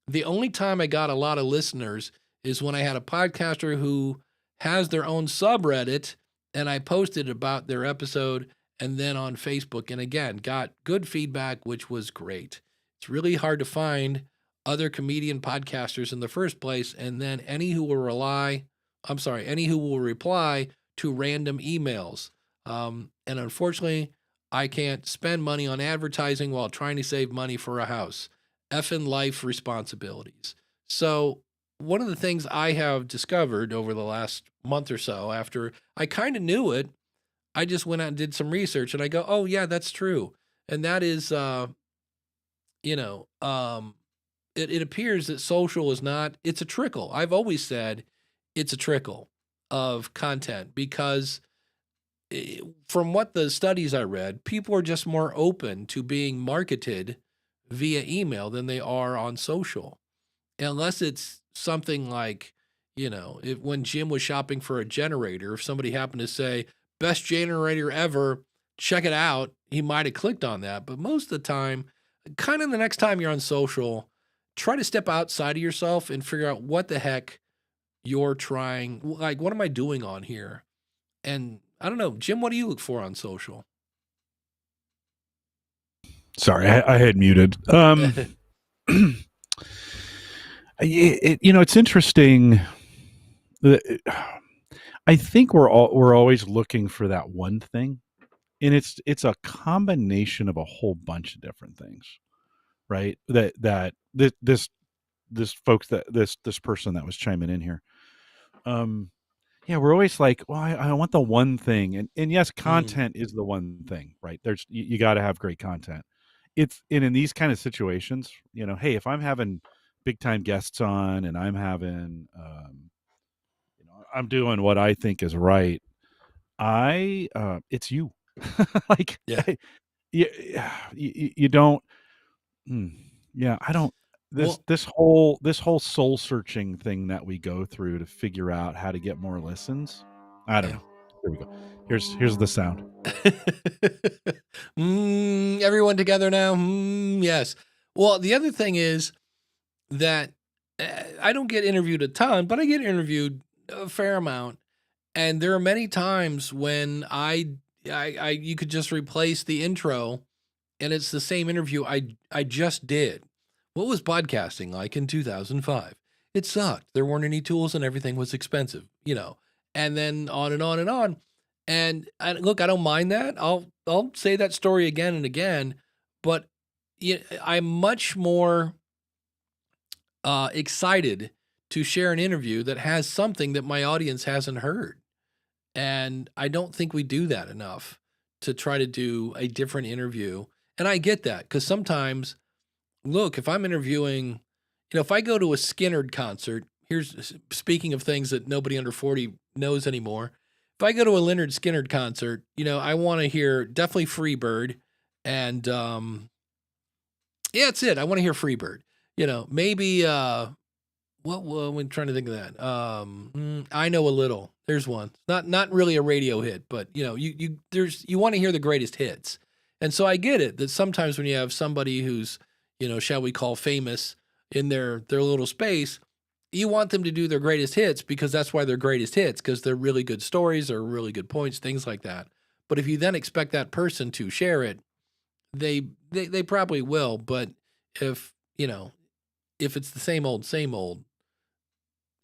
The only time I got a lot of listeners is when I had a podcaster who has their own subreddit, and I posted about their episode and then on Facebook, and again, got good feedback, which was great. It's really hard to find other comedian podcasters in the first place, and then any who will reply to random emails. And unfortunately, I can't spend money on advertising while trying to save money for a house. Effing life responsibilities. So one of the things I have discovered over the last month or so, after I kind of knew it, I just went out and did some research, and I go, oh yeah, that's true. And that is, it appears that social is not, it's a trickle. I've always said it's a trickle of content, because from what the studies I read, people are just more open to being marketed via email than they are on social. Unless it's something like, when Jim was shopping for a generator, if somebody happened to say, best generator ever, check it out, he might have clicked on that. But most of the time, kind of the next time you're on social, try to step outside of yourself and figure out what the heck you're trying. Like, what am I doing on here? And I don't know, Jim, what do you look for on social? Sorry, I had muted. It's interesting. I think we're always looking for that one thing, and it's a combination of a whole bunch of different things, right? That this person that was chiming in here, we're always like, well, I want the one thing, and yes, content is the one thing, right? There's you got to have great content. It's in these kind of situations, hey, if I'm having big time guests on, and I'm having, I'm doing what I think is right, it's you. Like, yeah, you don't, I don't, this whole soul searching thing that we go through to figure out how to get more listens. I don't know. Here we go. Here's the sound. Everyone together now. Yes. Well, the other thing is that I don't get interviewed a ton, but I get interviewed a fair amount. And there are many times when you could just replace the intro, and it's the same interview I just did. What was podcasting like in 2005? It sucked. There weren't any tools and everything was expensive, and then on and on and on. And look, I don't mind that. I'll say that story again and again, but I'm much more excited to share an interview that has something that my audience hasn't heard. And I don't think we do that enough, to try to do a different interview. And I get that, because sometimes, look, if I'm interviewing, if I go to a Skynyrd concert, speaking of things that nobody under 40 knows anymore. If I go to a Lynyrd Skynyrd concert, I want to hear definitely Freebird, and that's it. I want to hear Freebird. Maybe I'm trying to think of that. I Know a Little. There's one. Not really a radio hit, but you want to hear the greatest hits. And so I get it that sometimes when you have somebody who's, shall we call famous in their little space, you want them to do their greatest hits, because that's why they're greatest hits, because they're really good stories or really good points, things like that. But if you then expect that person to share it, they probably will. But if it's the same old,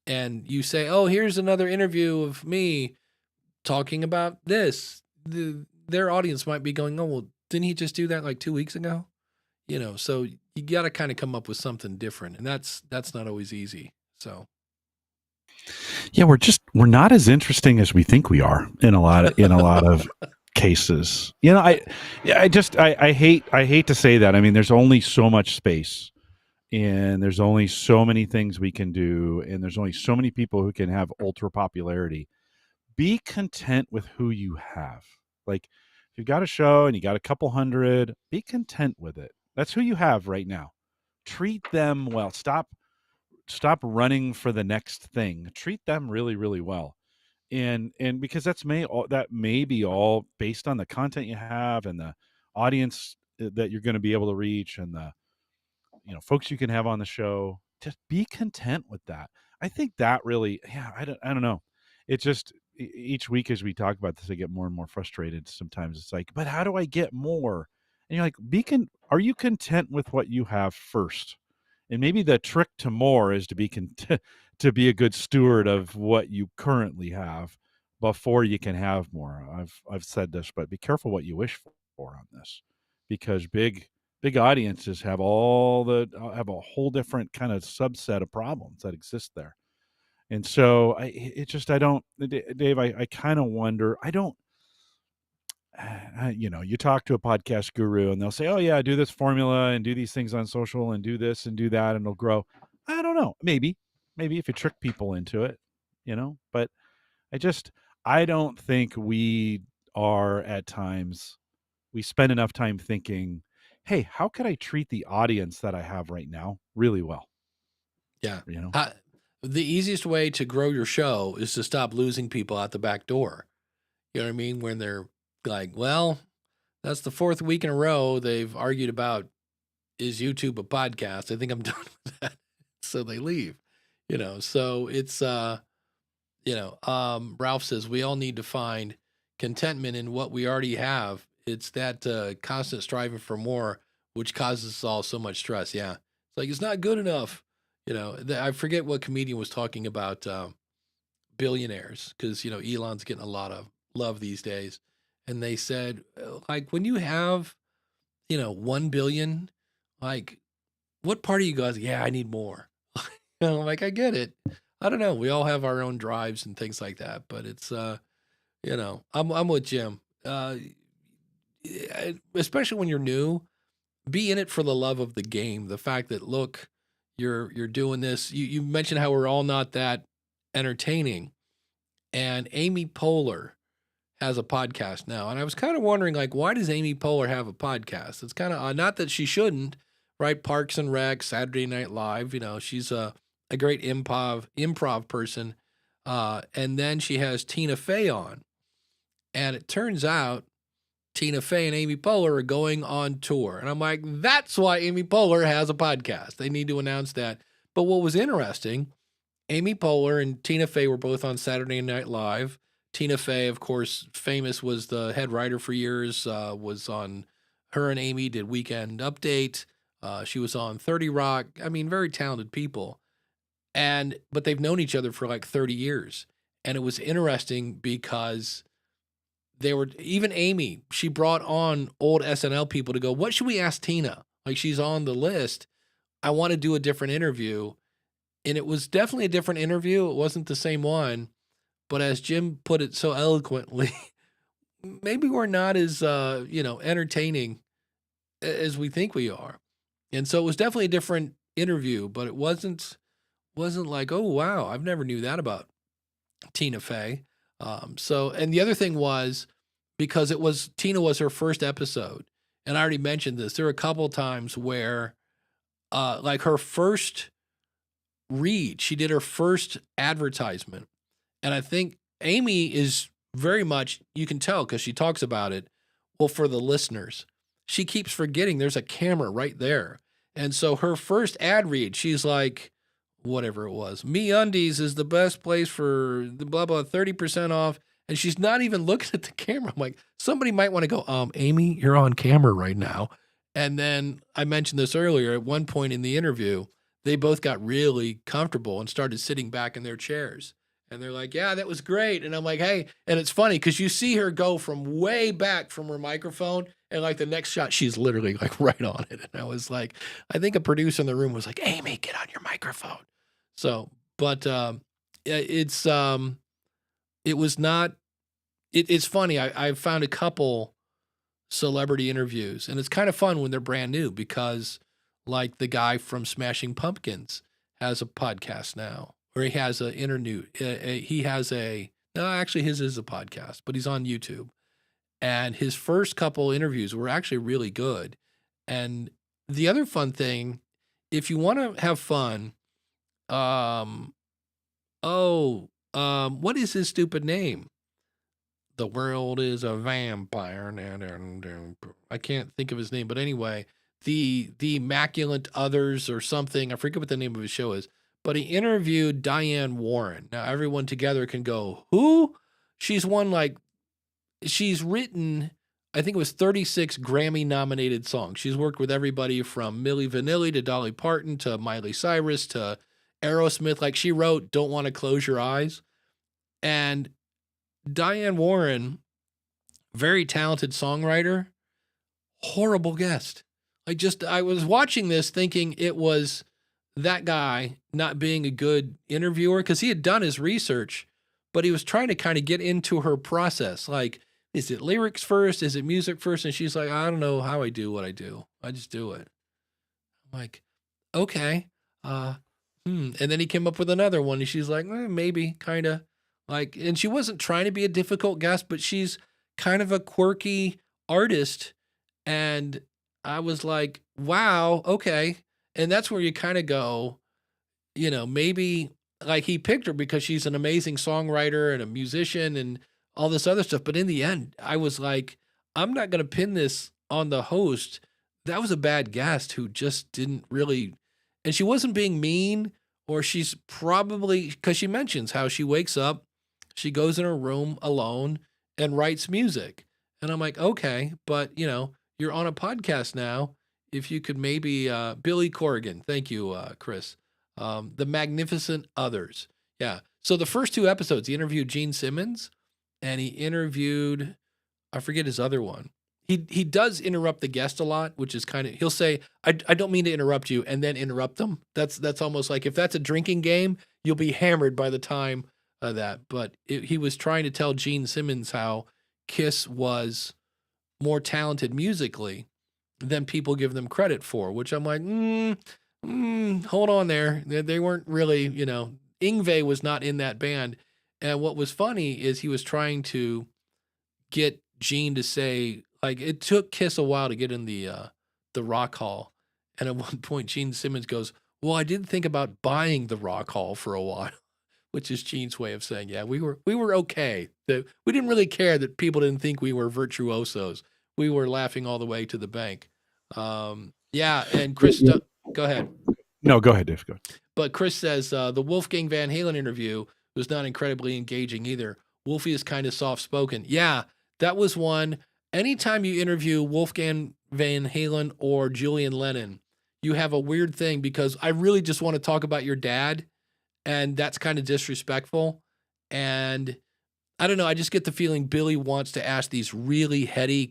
and you say, oh, here's another interview of me talking about this, their audience might be going, oh, well, didn't he just do that like 2 weeks ago? So you got to kind of come up with something different, and that's not always easy. So, yeah, we're not as interesting as we think we are in a lot of cases. I hate to say that. I mean, there's only so much space and there's only so many things we can do, and there's only so many people who can have ultra popularity. Be content with who you have. Like, if you've got a show and you got a couple hundred, be content with it. That's who you have right now. Treat them well. Stop running for the next thing. Treat them really, really well. And because that may be all based on the content you have and the audience that you're going to be able to reach, and the folks you can have on the show. Just be content with that. I think that really, I don't know. It just, each week as we talk about this, I get more and more frustrated. Sometimes it's like, but how do I get more? And you're like, are you content with what you have first? And maybe the trick to more is to be to be a good steward of what you currently have before you can have more. I've said this, but be careful what you wish for on this, because big audiences have a whole different kind of subset of problems that exist there. And so Dave, I kind of wonder, you talk to a podcast guru and they'll say, oh yeah, do this formula and do these things on social and do this and do that and it'll grow. I don't know. Maybe if you trick people into it, but I don't think we are at times, we spend enough time thinking, hey, how could I treat the audience that I have right now really well? Yeah. The easiest way to grow your show is to stop losing people out the back door. You know what I mean? When they're like, well, that's the fourth week in a row they've argued about, is YouTube a podcast? I think I'm done with that. So they leave, so it's, Ralph says we all need to find contentment in what we already have. It's that constant striving for more, which causes us all so much stress. Yeah. It's like, it's not good enough. I forget what comedian was talking about billionaires, because, Elon's getting a lot of love these days. And they said, like, when you have, 1 billion, like, what part of you goes, yeah, I need more? Like, I get it. I don't know. We all have our own drives and things like that, but it's, I'm with Jim. Especially when you're new, be in it for the love of the game. The fact that, look, you're doing this. You mentioned how we're all not that entertaining, and Amy Poehler has a podcast now. And I was kind of wondering, like, why does Amy Poehler have a podcast? It's kind of odd. Not that she shouldn't, right? Parks and Rec, Saturday Night Live. She's a great improv person. And then she has Tina Fey on. And it turns out Tina Fey and Amy Poehler are going on tour. And I'm like, that's why Amy Poehler has a podcast. They need to announce that. But what was interesting, Amy Poehler and Tina Fey were both on Saturday Night Live. Tina Fey, of course, famous, was the head writer for years, was on, her and Amy did Weekend Update. She was on 30 Rock. I mean, very talented people. But they've known each other for like 30 years. And it was interesting because even Amy, she brought on old SNL people to go, what should we ask Tina? Like, she's on the list. I want to do a different interview. And it was definitely a different interview. It wasn't the same one. But as Jim put it so eloquently, maybe we're not as, entertaining as we think we are. And so it was definitely a different interview, but it wasn't like, oh, wow, I've never knew that about Tina Fey. And the other thing was, because Tina was her first episode, and I already mentioned this, there were a couple of times where, like her first read, she did her first advertisement. And I think Amy is very much, you can tell because she talks about it, well, for the listeners, she keeps forgetting there's a camera right there. And so her first ad read, she's like, whatever it was, MeUndies is the best place for the blah, blah, 30% off. And she's not even looking at the camera. I'm like, somebody might want to go, Amy, you're on camera right now. And then I mentioned this earlier, at one point in the interview, they both got really comfortable and started sitting back in their chairs. And they're like, yeah, that was great. And I'm like, hey, and it's funny because you see her go from way back from her microphone, and like the next shot, she's literally like right on it. And I was like, I think a producer in the room was like, Amy, get on your microphone. So, but it's funny. I've found a couple celebrity interviews, and it's kind of fun when they're brand new because Like the guy from Smashing Pumpkins has a podcast now, or he has an interview. No, actually his is a podcast, but he's on YouTube. And his first couple interviews were actually really good. And the other fun thing, if you want to have fun, what is his stupid name? The world is a vampire. I can't think of his name, but anyway, the Immaculate Others or something. I forget what the name of his show is, but he interviewed Diane Warren. Now everyone together can go, who? She's written, I think it was 36 Grammy nominated songs. She's worked with everybody from Milli Vanilli to Dolly Parton to Miley Cyrus to Aerosmith. Like she wrote Don't Want to Close Your Eyes. And Diane Warren, very talented songwriter, horrible guest. I was watching this thinking it was that guy not being a good interviewer because he had done his research, but he was trying to kind of get into her process. Like, is it lyrics first? Is it music first? And she's like, I don't know how I do what I do. I just do it. I'm like, okay. And then he came up with another one and she's like, maybe, kind of. Like, and she wasn't trying to be a difficult guest, but she's kind of a quirky artist. And I was like, wow, okay. And that's where you kind of go, maybe like he picked her because she's an amazing songwriter and a musician and all this other stuff. But in the end, I was like, I'm not going to pin this on the host. That was a bad guest who just didn't really, and she wasn't being mean, or she's probably, because she mentions how she wakes up, she goes in her room alone and writes music. And I'm like, okay, but you're on a podcast now. If you could maybe, Billy Corrigan, thank you, Chris. The Magnificent Others. Yeah. So the first 2 episodes, he interviewed Gene Simmons and he interviewed, I forget his other one. He does interrupt the guest a lot, which is kind of, he'll say, I don't mean to interrupt you, and then interrupt them. That's almost like, if that's a drinking game, you'll be hammered by the time of that. But he was trying to tell Gene Simmons how Kiss was more talented musically than people give them credit for, which I'm like, hold on there. They weren't really, Yngwie was not in that band. And what was funny is he was trying to get Gene to say, like, it took Kiss a while to get in the Rock Hall. And at one point, Gene Simmons goes, well, I did think about buying the Rock Hall for a while, which is Gene's way of saying, yeah, we were okay. We didn't really care that people didn't think we were virtuosos. We were laughing all the way to the bank. Yeah, and Chris, go ahead. No, go ahead, Dave. Go ahead. But Chris says the Wolfgang Van Halen interview was not incredibly engaging either. Wolfie is kind of soft-spoken. Yeah, that was one. Anytime you interview Wolfgang Van Halen or Julian Lennon, you have a weird thing because I really just want to talk about your dad, and that's kind of disrespectful. And I don't know, I just get the feeling Billy wants to ask these really heady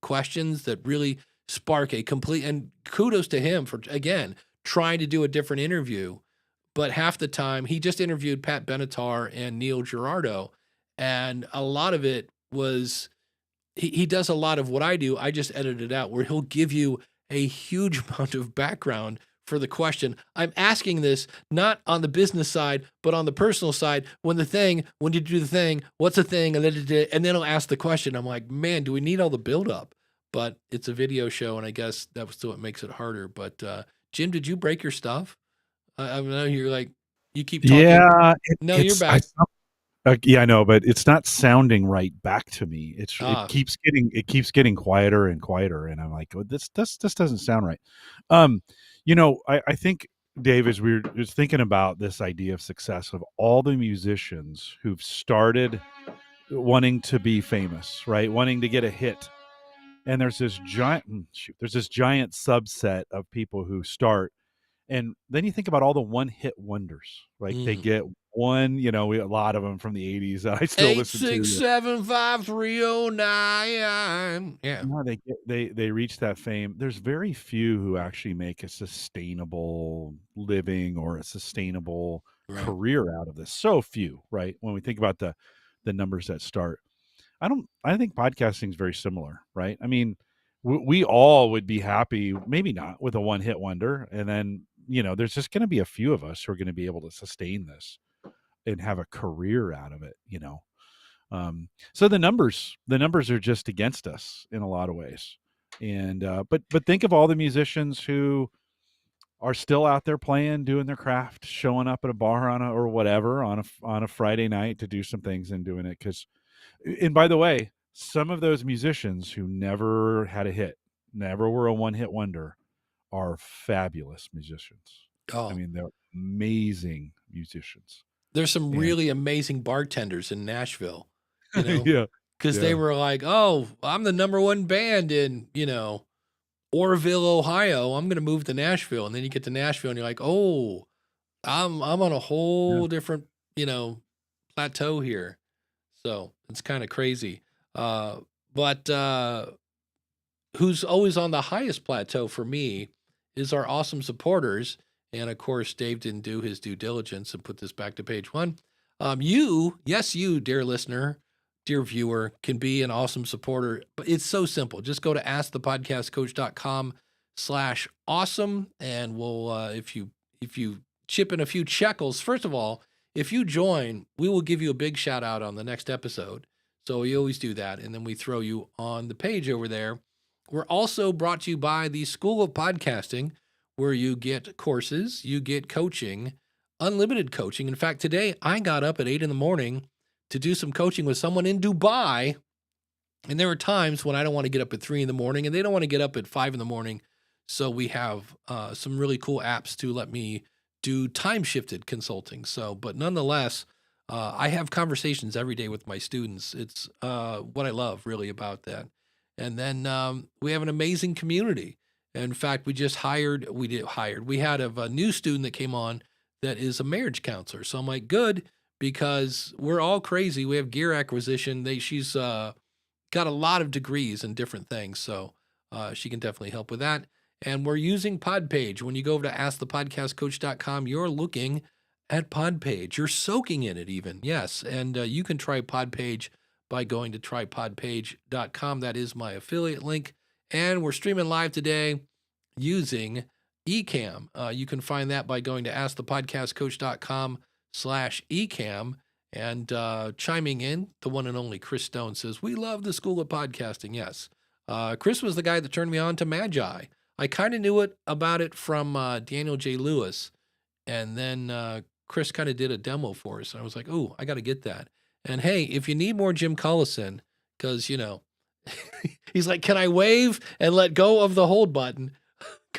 questions that really spark a complete, and kudos to him for, again, trying to do a different interview. But half the time he just interviewed Pat Benatar and Neil Girardo. And a lot of it was, he does a lot of what I do. I just edit it out, where he'll give you a huge amount of background for the question. I'm asking this not on the business side, but on the personal side. When did you do the thing? What's the thing? And then he'll ask the question. I'm like, man, do we need all the buildup? But it's a video show, and I guess that's what makes it harder. But Jim, did you break your stuff? I know you're like, you keep talking. Yeah. You're back. Yeah, I know, but it's not sounding right back to me. It keeps getting quieter and quieter, and I'm like, oh, this doesn't sound right. I think, Dave, as we were thinking about this idea of success of all the musicians who've started wanting to be famous, right, wanting to get a hit, and there's this giant subset of people who start. And then you think about all the one-hit wonders. Like they get one, a lot of them from the 80s that I still listen to. 8675309. Yeah. No, they reach that fame. There's very few who actually make a sustainable living or a sustainable career out of this. So few, right? When we think about the numbers that start. I think podcasting is very similar, right? I mean, we all would be happy, maybe not with a one-hit wonder, and then there's just going to be a few of us who are going to be able to sustain this and have a career out of it. So the numbers are just against us in a lot of ways, and but think of all the musicians who are still out there playing, doing their craft, showing up at a bar or whatever on a Friday night to do some things and doing it. And by the way, some of those musicians who never had a hit, never were a one-hit wonder, are fabulous musicians. Oh, I mean, they're amazing musicians. there's some really amazing bartenders in Nashville, Yeah. because they were like, "Oh, I'm the number one band in, Orville, Ohio. I'm going to move to Nashville." And then you get to Nashville and you're like, "Oh, I'm on a whole different, plateau here." So it's kind of crazy. But who's always on the highest plateau for me is our awesome supporters. And of course, Dave didn't do his due diligence and put this back to page 1. You, dear listener, dear viewer, can be an awesome supporter, but it's so simple. Just go to askthepodcastcoach.com/awesome. And we'll, if you chip in a few shekels, first of all, if you join, we will give you a big shout out on the next episode. So we always do that. And then we throw you on the page over there. We're also brought to you by the School of Podcasting, where you get courses, you get coaching, unlimited coaching. In fact, today I got up at 8 a.m. to do some coaching with someone in Dubai. And there are times when I don't want to get up at 3 a.m. and they don't want to get up at 5 a.m. So we have some really cool apps to let me do time-shifted consulting. So, but nonetheless, I have conversations every day with my students. It's what I love really about that. And then we have an amazing community. In fact, we had a new student that came on that is a marriage counselor. So I'm like, good, because we're all crazy. We have gear acquisition. She's got a lot of degrees in different things. So she can definitely help with that. And we're using Podpage. When you go over to askthepodcastcoach.com, you're looking at Podpage. You're soaking in it even. Yes. And you can try Podpage by going to trypodpage.com. That is my affiliate link. And we're streaming live today using Ecamm. You can find that by going to askthepodcastcoach.com/Ecamm and chiming in. The one and only Chris Stone says, "We love the School of Podcasting." Yes. Chris was the guy that turned me on to Magi. I kind of knew about it from Daniel J. Lewis. And then Chris kind of did a demo for us. And I was like, oh, I got to get that. And hey, if you need more Jim Collison, because, he's like, can I wave and let go of the hold button?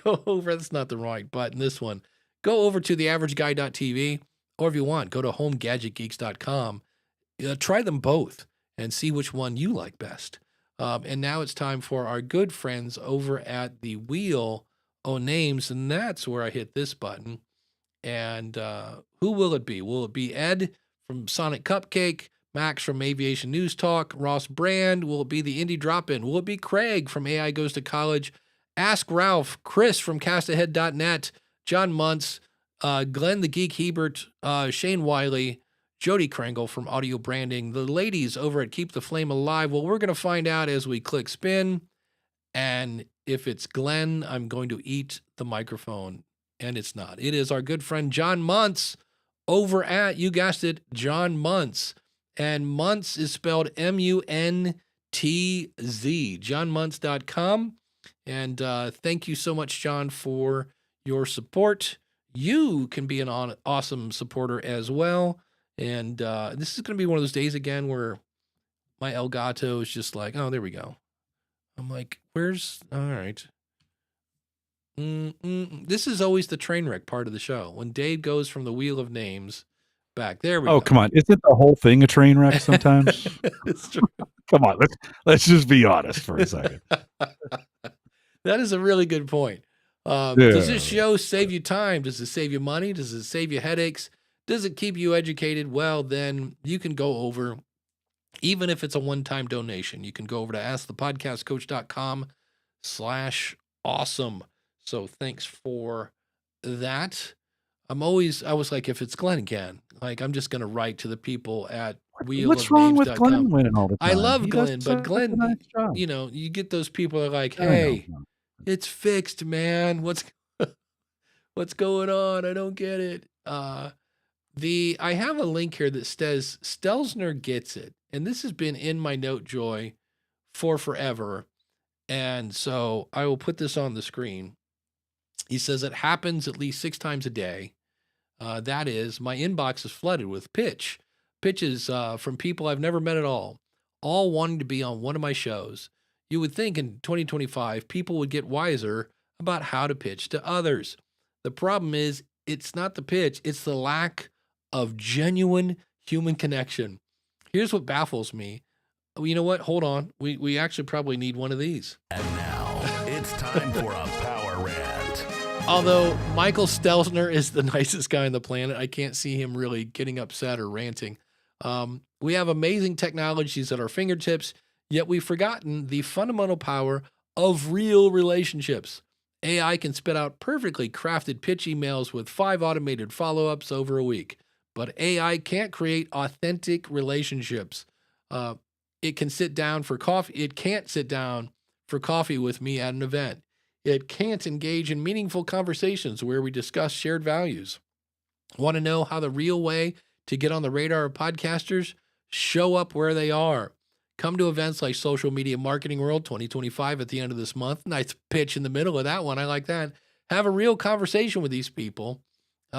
Go over, that's not the right button, this one. Go over to theaverageguy.tv, or if you want, go to homegadgetgeeks.com. Try them both and see which one you like best. And now it's time for our good friends over at the Wheel O' Names, and that's where I hit this button. And who will it be? Will it be Ed from Sonic Cupcake, Max from Aviation News Talk, Ross Brand? Will it be the Indie Drop-In? Will it be Craig from AI Goes to College? Ask Ralph, Chris from castahead.net, John Muntz, Glenn the Geek Hebert, Shane Wiley, Jody Krangle from Audio Branding, the ladies over at Keep the Flame Alive. Well, we're going to find out as we click spin. And if it's Glenn, I'm going to eat the microphone. And it's not. It is our good friend John Muntz over at, you guessed it, John Muntz. And Muntz is spelled M-U-N-T-Z, johnmuntz.com. And thank you so much, John, for your support. You can be an awesome supporter as well. And this is going to be one of those days again where my Elgato is just like, oh, there we go. I'm like, all right. This is always the train wreck part of the show. When Dave goes from the Wheel of Names back. There we go. Oh, come on. Isn't the whole thing a train wreck sometimes? It's true. Come on. Let's just be honest for a second. That is a really good point. Does this show save you time? Does it save you money? Does it save you headaches? Does it keep you educated? Well, then you can go over, even if it's a one-time donation, you can go over to askthepodcastcoach.com/awesome. So thanks for that. I was like, if it's Glenn again, like I'm just going to write to the people at What's wrong with Glenn winning all the time? I love he Glenn, but Glenn, nice job. you know, you get those people that are like, I know. hey, it's fixed, man. What's going on? I don't get it. I have a link here that says Stelzner gets it. And this has been in my note joy for forever. And so I will put this on the screen. He says it happens at least 6 times a day. That is, my inbox is flooded with pitches from people I've never met at all wanting to be on one of my shows. You would think in 2025, people would get wiser about how to pitch to others. The problem is, it's not the pitch, it's the lack of genuine human connection. Here's what baffles me. You know what? Hold on. We actually probably need one of these. And now it's time for a power rant. Although Michael Stelzner is the nicest guy on the planet, I can't see him really getting upset or ranting. We have amazing technologies at our fingertips, yet we've forgotten the fundamental power of real relationships. AI can spit out perfectly crafted pitch emails with 5 automated follow-ups over a week, but AI can't create authentic relationships. It can sit down for coffee. It can't sit down for coffee with me at an event. It can't engage in meaningful conversations where we discuss shared values. Want to know how the real way to get on the radar of podcasters? Show up where they are. Come to events like Social Media Marketing World 2025 at the end of this month. Nice pitch in the middle of that one. I like that. Have a real conversation with these people.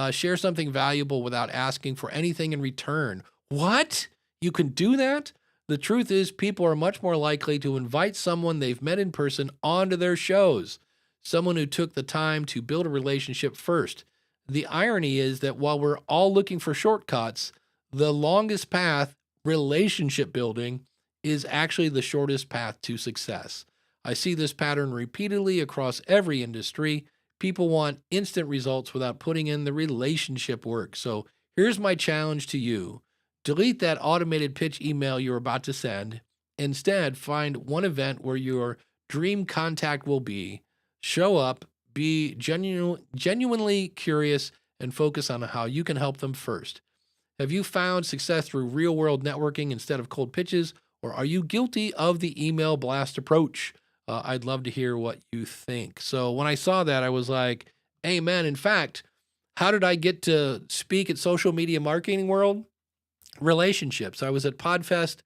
Share something valuable without asking for anything in return. What? You can do that? The truth is, people are much more likely to invite someone they've met in person onto their shows, someone who took the time to build a relationship first. The irony is that while we're all looking for shortcuts, the longest path, relationship building, is actually the shortest path to success. I see this pattern repeatedly across every industry. People want instant results without putting in the relationship work. So here's my challenge to you. Delete that automated pitch email you're about to send. Instead, find one event where your dream contact will be. Show up, be genuinely curious, and focus on how you can help them first. Have you found success through real-world networking instead of cold pitches, or are you guilty of the email blast approach? I'd love to hear what you think. So when I saw that, I was like, amen. In fact, how did I get to speak at Social Media Marketing World? Relationships. I was at PodFest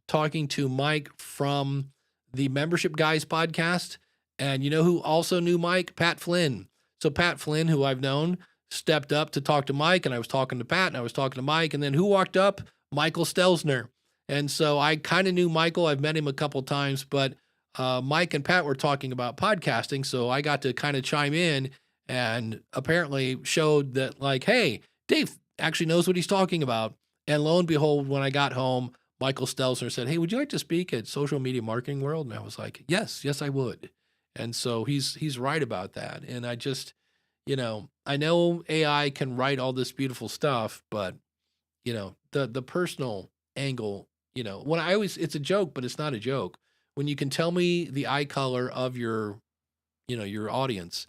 talking to Mike from the Membership Guys podcast. And you know who also knew Mike? Pat Flynn. So Pat Flynn, who I've known, stepped up to talk to Mike, and I was talking to Pat, and I was talking to Mike, and then who walked up? Michael Stelzner. And so I kind of knew Michael. I've met him a couple times, but Mike and Pat were talking about podcasting, so I got to kind of chime in and apparently showed that, like, hey, Dave actually knows what he's talking about. And lo and behold, when I got home, Michael Stelzner said, hey, would you like to speak at Social Media Marketing World? And I was like, yes, I would. And so he's right about that. And I just, I know AI can write all this beautiful stuff, but, the personal angle, it's a joke, but it's not a joke. When you can tell me the eye color of your audience,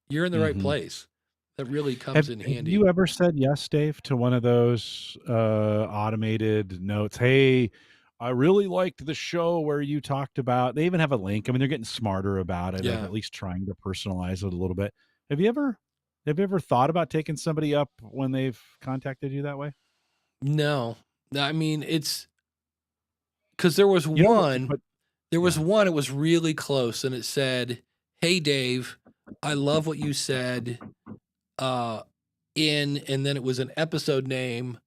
you're in the right place. That really comes in handy. Have you ever said yes, Dave, to one of those automated notes? Hey, I really liked the show where you talked about, they even have a link. I mean, they're getting smarter about it, at least trying to personalize it a little bit. Have you ever thought about taking somebody up when they've contacted you that way? No. I mean, it's because there was one, it was really close, and it said, hey, Dave, I love what you said. And then it was an episode name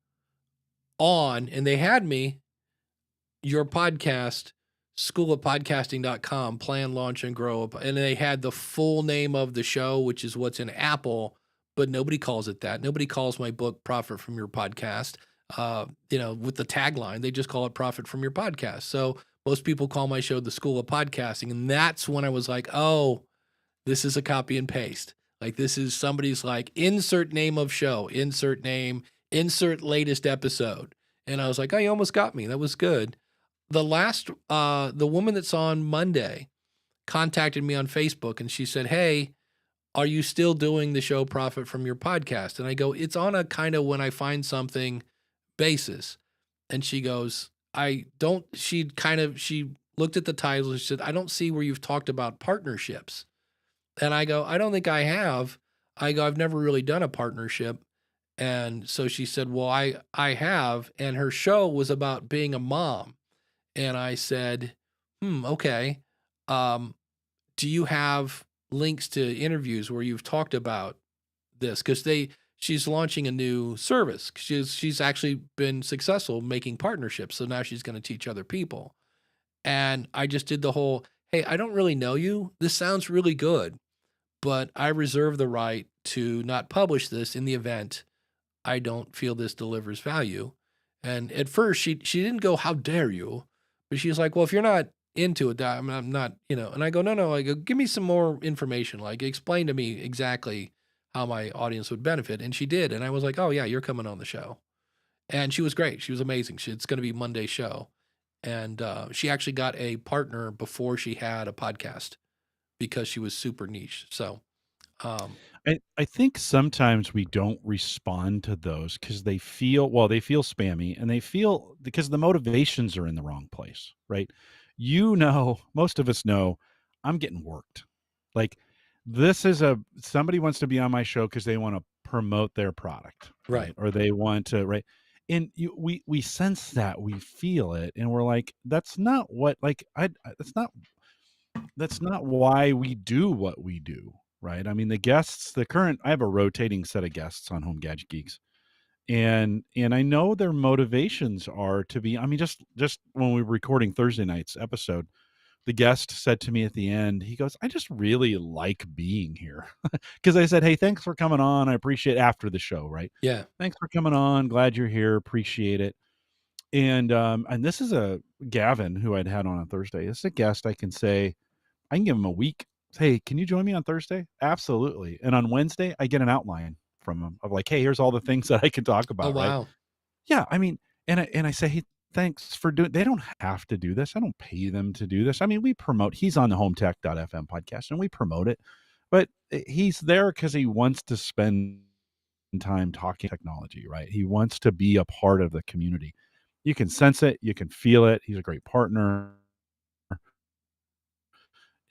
on, and they had me, your podcast, schoolofpodcasting.com, plan, launch, and grow up. And they had the full name of the show, which is what's in Apple, but nobody calls it that. Nobody calls my book Profit from Your Podcast. With the tagline, they just call it Profit from Your Podcast. So most people call my show the School of Podcasting. And that's when I was like, oh, this is a copy and paste. Like, this is somebody's like, insert name of show, insert name, insert latest episode. And I was like, oh, you almost got me. That was good. The woman that's on Monday contacted me on Facebook, and she said, hey, are you still doing the show Profit from Your Podcast? And I go, it's on a kind of when I find something basis. And she goes, she looked at the title and she said, I don't see where you've talked about partnerships. And I go, I don't think I have. I go, I've never really done a partnership. And so she said, well, I have. And her show was about being a mom. And I said, okay. Do you have links to interviews where you've talked about this? Because she's launching a new service. She's actually been successful making partnerships. So now she's going to teach other people. And I just did the whole, hey, I don't really know you. This sounds really good, but I reserve the right to not publish this in the event I don't feel this delivers value. And at first she didn't go, how dare you? But she's like, well, if you're not into it, I'm not, and I go, no. I go, give me some more information. Like, explain to me exactly how my audience would benefit. And she did. And I was like, oh yeah, you're coming on the show. And she was great. She was amazing. It's going to be Monday's show. And she actually got a partner before she had a podcast because she was super niche. So I think sometimes we don't respond to those because they feel spammy, and they feel because the motivations are in the wrong place, right? Most of us know I'm getting worked. Like, this is somebody wants to be on my show because they want to promote their product, right? Or they want to, right? And we sense that, we feel it, and we're like, that's not what, like, that's not why we do what we do, right? I mean, I have a rotating set of guests on Home Gadget Geeks, and I know their motivations are to be, I mean, just when we were recording Thursday night's episode, the guest said to me at the end, he goes, I just really like being here. Because I said, hey, thanks for coming on. I appreciate it, after the show, right? Yeah. Thanks for coming on. Glad you're here. Appreciate it. And this is a Gavin who I'd had on Thursday. This is a guest I can say, I can give him a week. Hey, can you join me on Thursday? Absolutely. And on Wednesday, I get an outline from him of like, hey, here's all the things that I can talk about. Oh, wow. Right? Yeah. I mean, and I say, hey, thanks for doing, they don't have to do this. I don't pay them to do this. I mean, he's on the hometech.fm podcast and we promote it, but he's there because he wants to spend time talking technology, right? He wants to be a part of the community. You can sense it. You can feel it. He's a great partner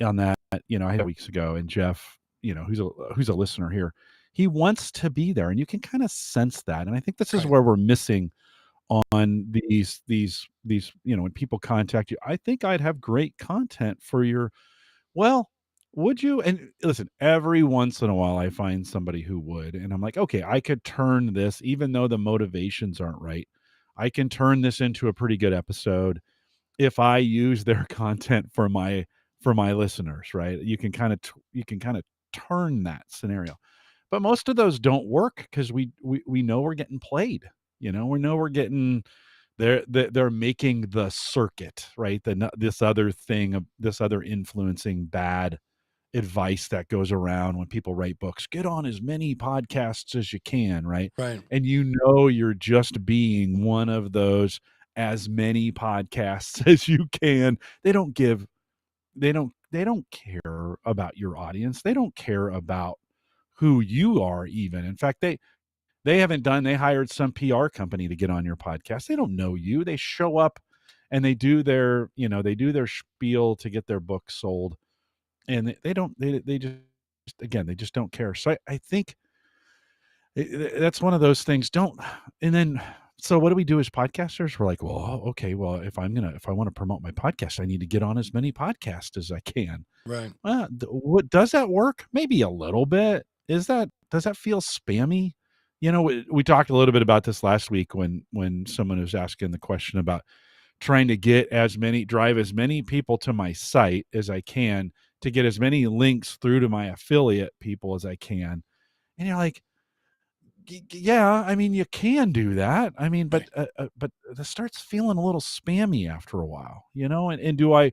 on that. I had weeks ago, and Jeff, who's a listener here, he wants to be there, and you can kind of sense that. And I think this is where we're missing on these, when people contact you. I think I'd have great content for would you? And listen, every once in a while I find somebody who would, and I'm like, okay, I could turn this, even though the motivations aren't right, I can turn this into a pretty good episode if I use their content for my listeners, right? You can kind of turn that scenario. But most of those don't work because we know we're getting played. We know we're getting, they're making the circuit, right? This other influencing bad advice that goes around when people write books. Get on as many podcasts as you can, right? Right. And you're just being one of those as many podcasts as you can. They don't care about your audience. They don't care about who you are even. In fact, they hired some PR company to get on your podcast. They don't know you. They show up and they do their spiel to get their book sold. And they just don't care. So I think that's one of those things. So what do we do as podcasters? We're like, well, okay, well, if I want to promote my podcast, I need to get on as many podcasts as I can. Right. What does that work? Maybe a little bit. Does that feel spammy? We talked a little bit about this last week when someone was asking the question about trying to drive as many people to my site as I can to get as many links through to my affiliate people as I can. And you're like, yeah, I mean, you can do that. I mean, but this starts feeling a little spammy after a while, and do I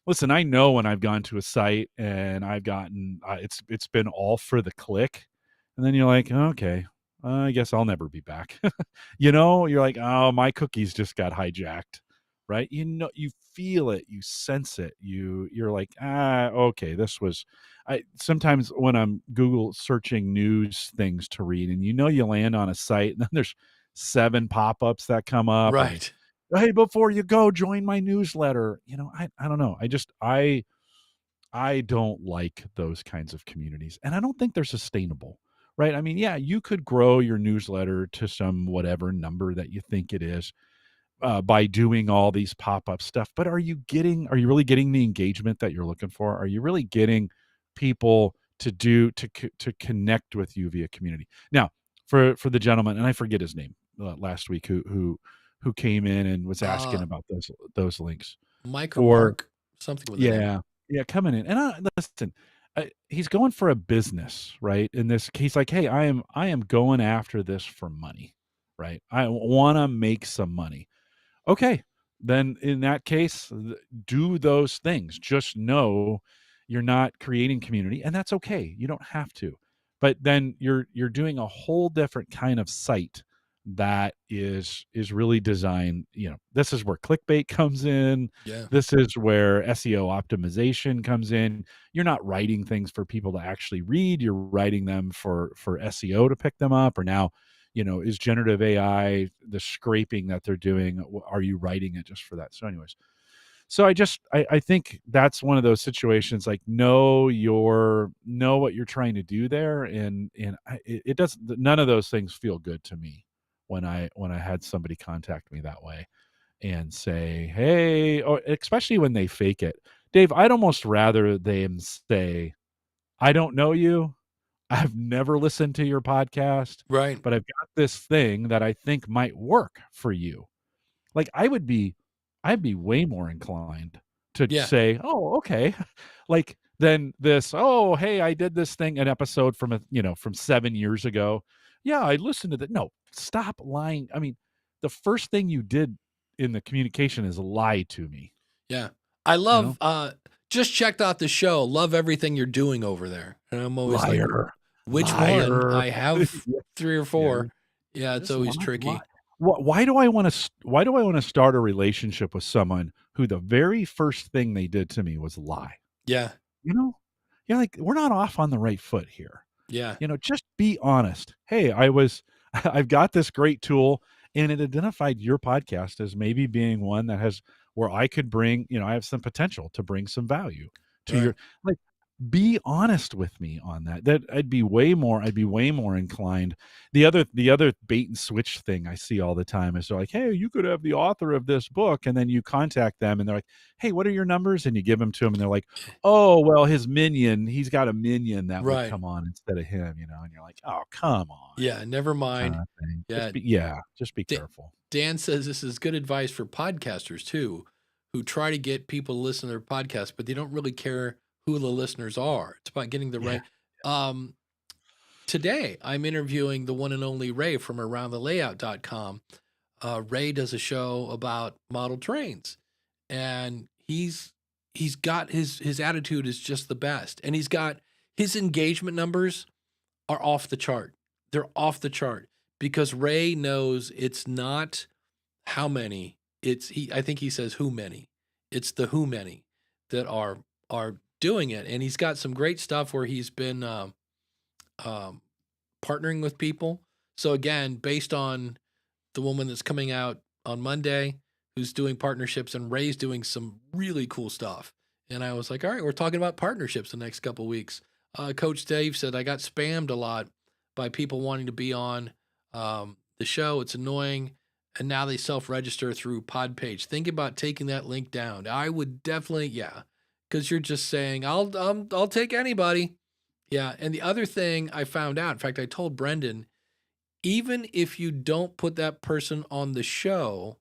listen? I know when I've gone to a site and I've gotten, it's been all for the click. And then you're like, okay, I guess I'll never be back. You're like, oh, my cookies just got hijacked. Right. You feel it, you sense it, you're like, okay, sometimes when I'm Google searching news things to read and you land on a site and then there's 7 pop-ups that come up. Right. hey, before you go, join my newsletter. I don't know. I don't like those kinds of communities, and I don't think they're sustainable, right? I mean, yeah, you could grow your newsletter to some whatever number that you think it is, by doing all these pop-up stuff, but are you really getting the engagement that you're looking for? Are you really getting people to connect with you via community? Now, for the gentleman, and I forget his name, last week, who came in and was asking Uh, about those links Mike or for, Mark, something with the name. yeah, yeah, coming in. And listen, he's going for a business, right? In this, he's like, hey, I am going after this for money, right? I want to make some money. Okay, then in that case, do those things. Just know you're not creating community, and that's okay. You don't have to. But then you're doing a whole different kind of site that is really designed. This is where clickbait comes in. Yeah. This is where SEO optimization comes in. You're not writing things for people to actually read. You're writing them for SEO to pick them up. Or now, is generative AI, the scraping that they're doing, are you writing it just for that? So anyways, so I think that's one of those situations, like, know what you're trying to do there. And it doesn't, none of those things feel good to me when I had somebody contact me that way and say, hey, or especially when they fake it. Dave, I'd almost rather them say, I don't know you. I've never listened to your podcast, Right. but I've got this thing that I think might work for you. Like, I'd be way more inclined to Yeah. say, oh, okay. Like, than this, oh, hey, I did this thing, an episode from from 7 years ago. Yeah, I listened to that. No, stop lying. I mean, the first thing you did in the communication is lie to me, Yeah. I you love, know? just checked out the show. Love everything you're doing over there. And I'm always like, Liar. which one? Liar. I have 3 or Yeah, 4. Yeah, it's just always lie. tricky. Why do I want to start a relationship with someone who the very first thing they did to me was lie? Yeah. You know, you're like, we're not off on the right foot here. Yeah. Just be honest. Hey, I've got this great tool, and it identified your podcast as maybe being one that has, where I could bring, I have some potential to bring some value to Right. your, like, be honest with me on that. I'd be way more inclined. The other bait and switch thing I see all the time is they're like, hey, you could have the author of this book, and then you contact them and they're like, hey, what are your numbers? And you give them to them and they're like, oh, well, he's got a minion that would Right. come on instead of him, and you're like, oh, come on. Yeah. Never mind. Kinda thing. Yeah. Just be careful. Dan says this is good advice for podcasters too, who try to get people to listen to their podcast, but they don't really care who the listeners are. It's about getting the right. Today, I'm interviewing the one and only Ray from AroundTheLayout.com. Ray does a show about model trains, and he's got his attitude is just the best, and he's got his engagement numbers are off the chart. They're off the chart because Ray knows it's not how many. I think he says who many. It's the who many that are doing it, and he's got some great stuff where he's been partnering with people. So again, based on the woman that's coming out on Monday, who's doing partnerships, and Ray's doing some really cool stuff. And I was like, all right, we're talking about partnerships the next couple of weeks. Coach Dave said I got spammed a lot by people wanting to be on the show. It's annoying. And now they self-register through Podpage. Think about taking that link down. I would definitely, because you're just saying, I'll take anybody. Yeah. And the other thing I found out, in fact, I told Brendan, even if you don't put that person on the show,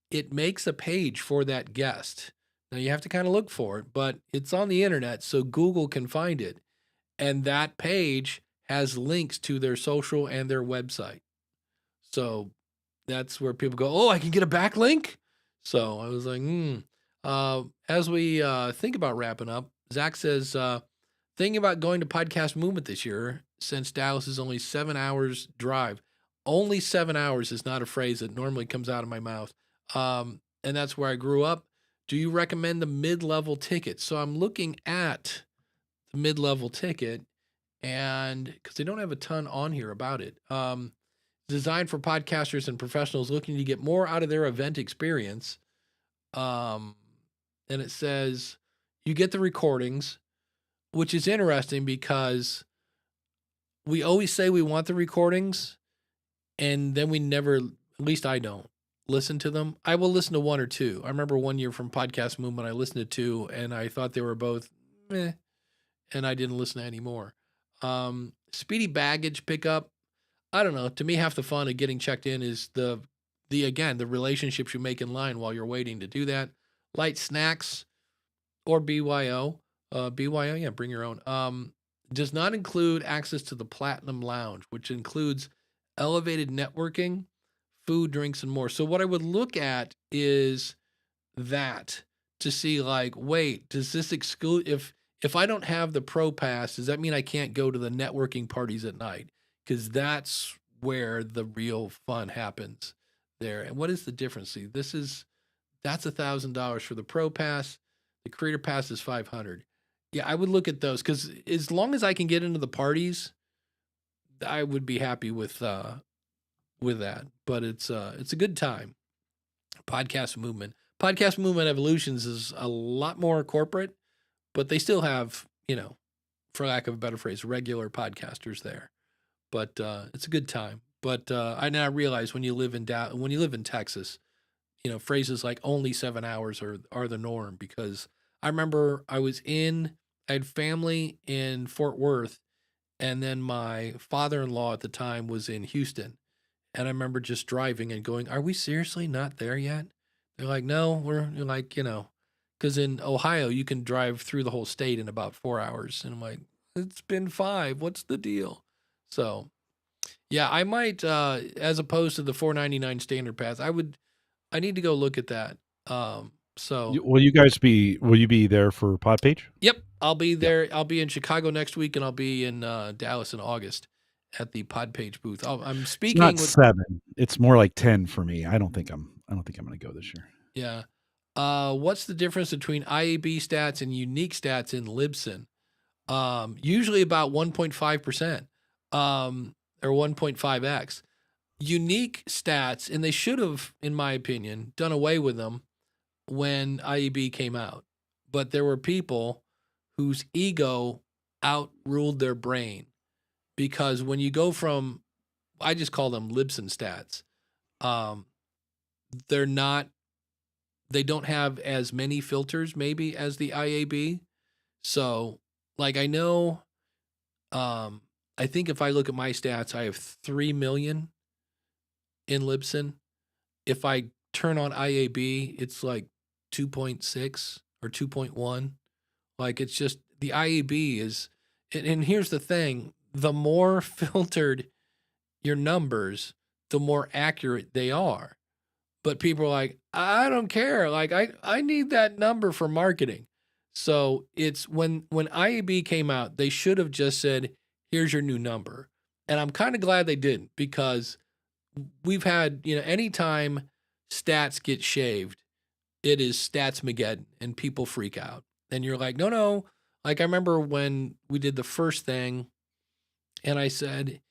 it makes a page for that guest. Now you have to kind of look for it, but it's on the internet, so Google can find it. And that page has links to their social and their website. So that's where people go, oh, I can get a backlink? So I was like, As we think about wrapping up, Zach says, thinking about going to Podcast Movement this year, since Dallas is only 7 hours drive. Only 7 hours is not a phrase that normally comes out of my mouth. And that's where I grew up. Do you recommend the mid-level ticket? So I'm looking at the mid-level ticket, and because they don't have a ton on here about it. designed for podcasters and professionals looking to get more out of their event experience. And it says you get the recordings, which is interesting because we always say we want the recordings, and then we never, at least I don't, listen to them. I will listen to one or two. I remember one year from Podcast Movement, I listened to two, and I thought they were both meh, and I didn't listen to any more. Speedy baggage pickup. I don't know. To me, half the fun of getting checked in is the relationships you make in line while you're waiting to do that. Light snacks or BYO. BYO, yeah, bring your own. Does not include access to the Platinum Lounge, which includes elevated networking, food, drinks, and more. So what I would look at is that to see, like, wait, does this exclude, if I don't have the Pro Pass, does that mean I can't go to the networking parties at night? Because that's where the real fun happens there. And what is the difference? See, that's $1,000 for the Pro Pass. The Creator Pass is $500. Yeah, I would look at those because as long as I can get into the parties, I would be happy with that. But it's a good time. Podcast Movement Evolutions is a lot more corporate, but they still have, for lack of a better phrase, regular podcasters there. But it's a good time. But I now realize when you live in Texas, phrases like only 7 hours are the norm, because I remember I had family in Fort Worth, and then my father-in-law at the time was in Houston. And I remember just driving and going, are we seriously not there yet? They're like, no, we're like, because in Ohio, you can drive through the whole state in about 4 hours. And I'm like, it's been 5. What's the deal? So, yeah, I might, as opposed to the $4.99 standard pass, I need to go look at that. Will you be there for Podpage? Yep. I'll be there. I'll be in Chicago next week, and I'll be in Dallas in August at the Podpage booth. I'm speaking. It's not 7. It's more like 10 for me. I don't think I'm going to go this year. Yeah. What's the difference between IAB stats and unique stats in Libsyn? Usually about 1.5%, or 1.5x. Unique stats, and they should have, in my opinion, done away with them when IAB came out. But there were people whose ego outruled their brain, because when you go from, I just call them Libsyn stats, they don't have as many filters maybe as the IAB. So, like, I know, I think if I look at my stats, I have 3 million in Libsyn. If I turn on IAB, it's like 2.6 or 2.1. Like, it's just, the IAB is, and here's the thing, the more filtered your numbers, the more accurate they are. But people are like, I don't care. Like, I need that number for marketing. So it's when IAB came out, they should have just said, here's your new number. And I'm kind of glad they didn't, because we've had, anytime stats get shaved, it is Statsmageddon and people freak out. And you're like, no. Like, I remember when we did the first thing and I said,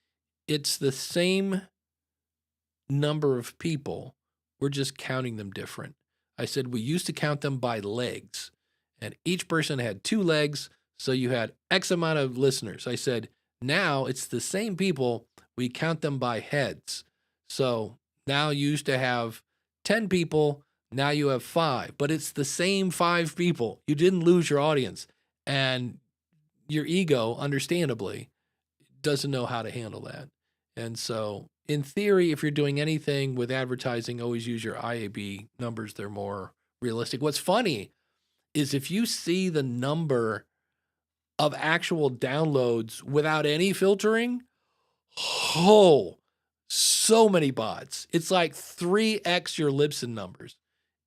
it's the same number of people. We're just counting them different. I said, we used to count them by legs, and each person had 2 legs. So you had X amount of listeners. I said, now it's the same people. We count them by heads. So now you used to have 10 people. Now you have 5, but it's the same 5 people. You didn't lose your audience, and your ego, understandably, doesn't know how to handle that. And so in theory, if you're doing anything with advertising, always use your IAB numbers. They're more realistic. What's funny is if you see the number of actual downloads without any filtering, so many bots. It's like 3x your Libsyn numbers.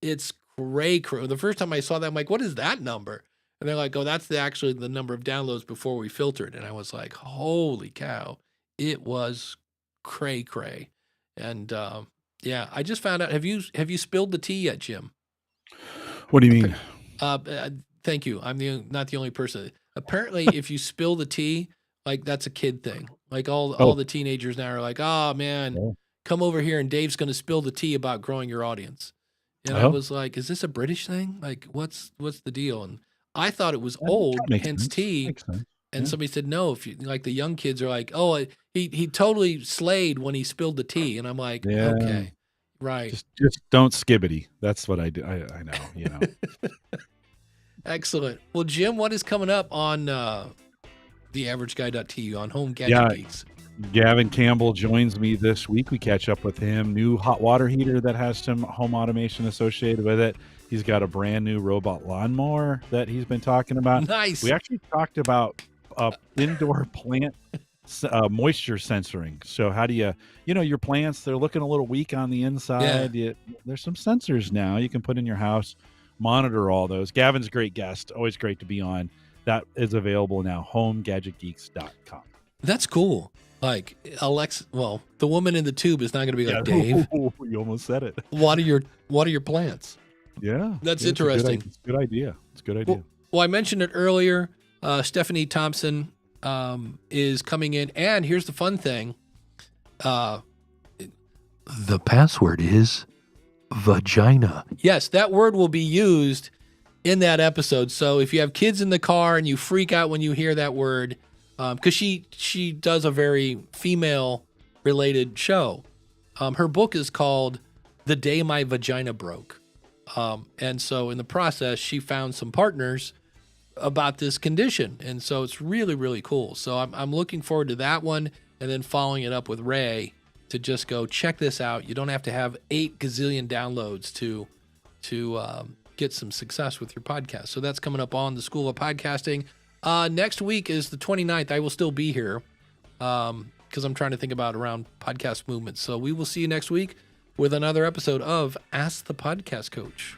It's cray. The first time I saw that, I'm like, what is that number? And they're like, oh, that's actually the number of downloads before we filtered. And I was like, holy cow, it was cray. And yeah, I just found out. Have you spilled the tea yet, Jim? What do you mean? Thank you. I'm not the only person. Apparently, if you spill the tea, like, that's a kid thing. Like all the teenagers now are like, oh man, come over here and Dave's going to spill the tea about growing your audience. And I was like, is this a British thing? Like, what's the deal? And I thought it was old, hence tea. And somebody said, no, if you like the young kids are like, oh, he totally slayed when he spilled the tea. And I'm like, okay, right. Just don't skibbity. That's what I do. I know, you know. Excellent. Well, Jim, what is coming up on theaverageguy.tu on Home Gadget Geeks? Gavin Campbell joins me this week. We catch up with him. New hot water heater that has some home automation associated with it. He's got a brand new robot lawnmower that he's been talking about. Nice. We actually talked about indoor plant moisture censoring. So how do you your plants, they're looking a little weak on the inside. There's some sensors now you can put in your house, monitor all those. Gavin's a great guest. Always great to be on. That is available now, homegadgetgeeks.com. That's cool. Like Alexa, well, the woman in the tube is not going to be like, Dave. You almost said it. What are your plants? Yeah. That's interesting. It's a good idea. It's a good idea. Well, I mentioned it earlier. Stephanie Thompson is coming in, and here's the fun thing. The password is vagina. Yes, that word will be used in that episode. So if you have kids in the car and you freak out when you hear that word, because she does a very female-related show. Her book is called The Day My Vagina Broke. And so in the process, she found some partners about this condition. And so it's really, really cool. So I'm looking forward to that one, and then following it up with Ray to just go check this out. You don't have to have 8 gazillion downloads to get some success with your podcast. So that's coming up on the School of Podcasting. Next week is the 29th. I will still be here because I'm trying to think about around podcast movements. So we will see you next week with another episode of Ask the Podcast Coach.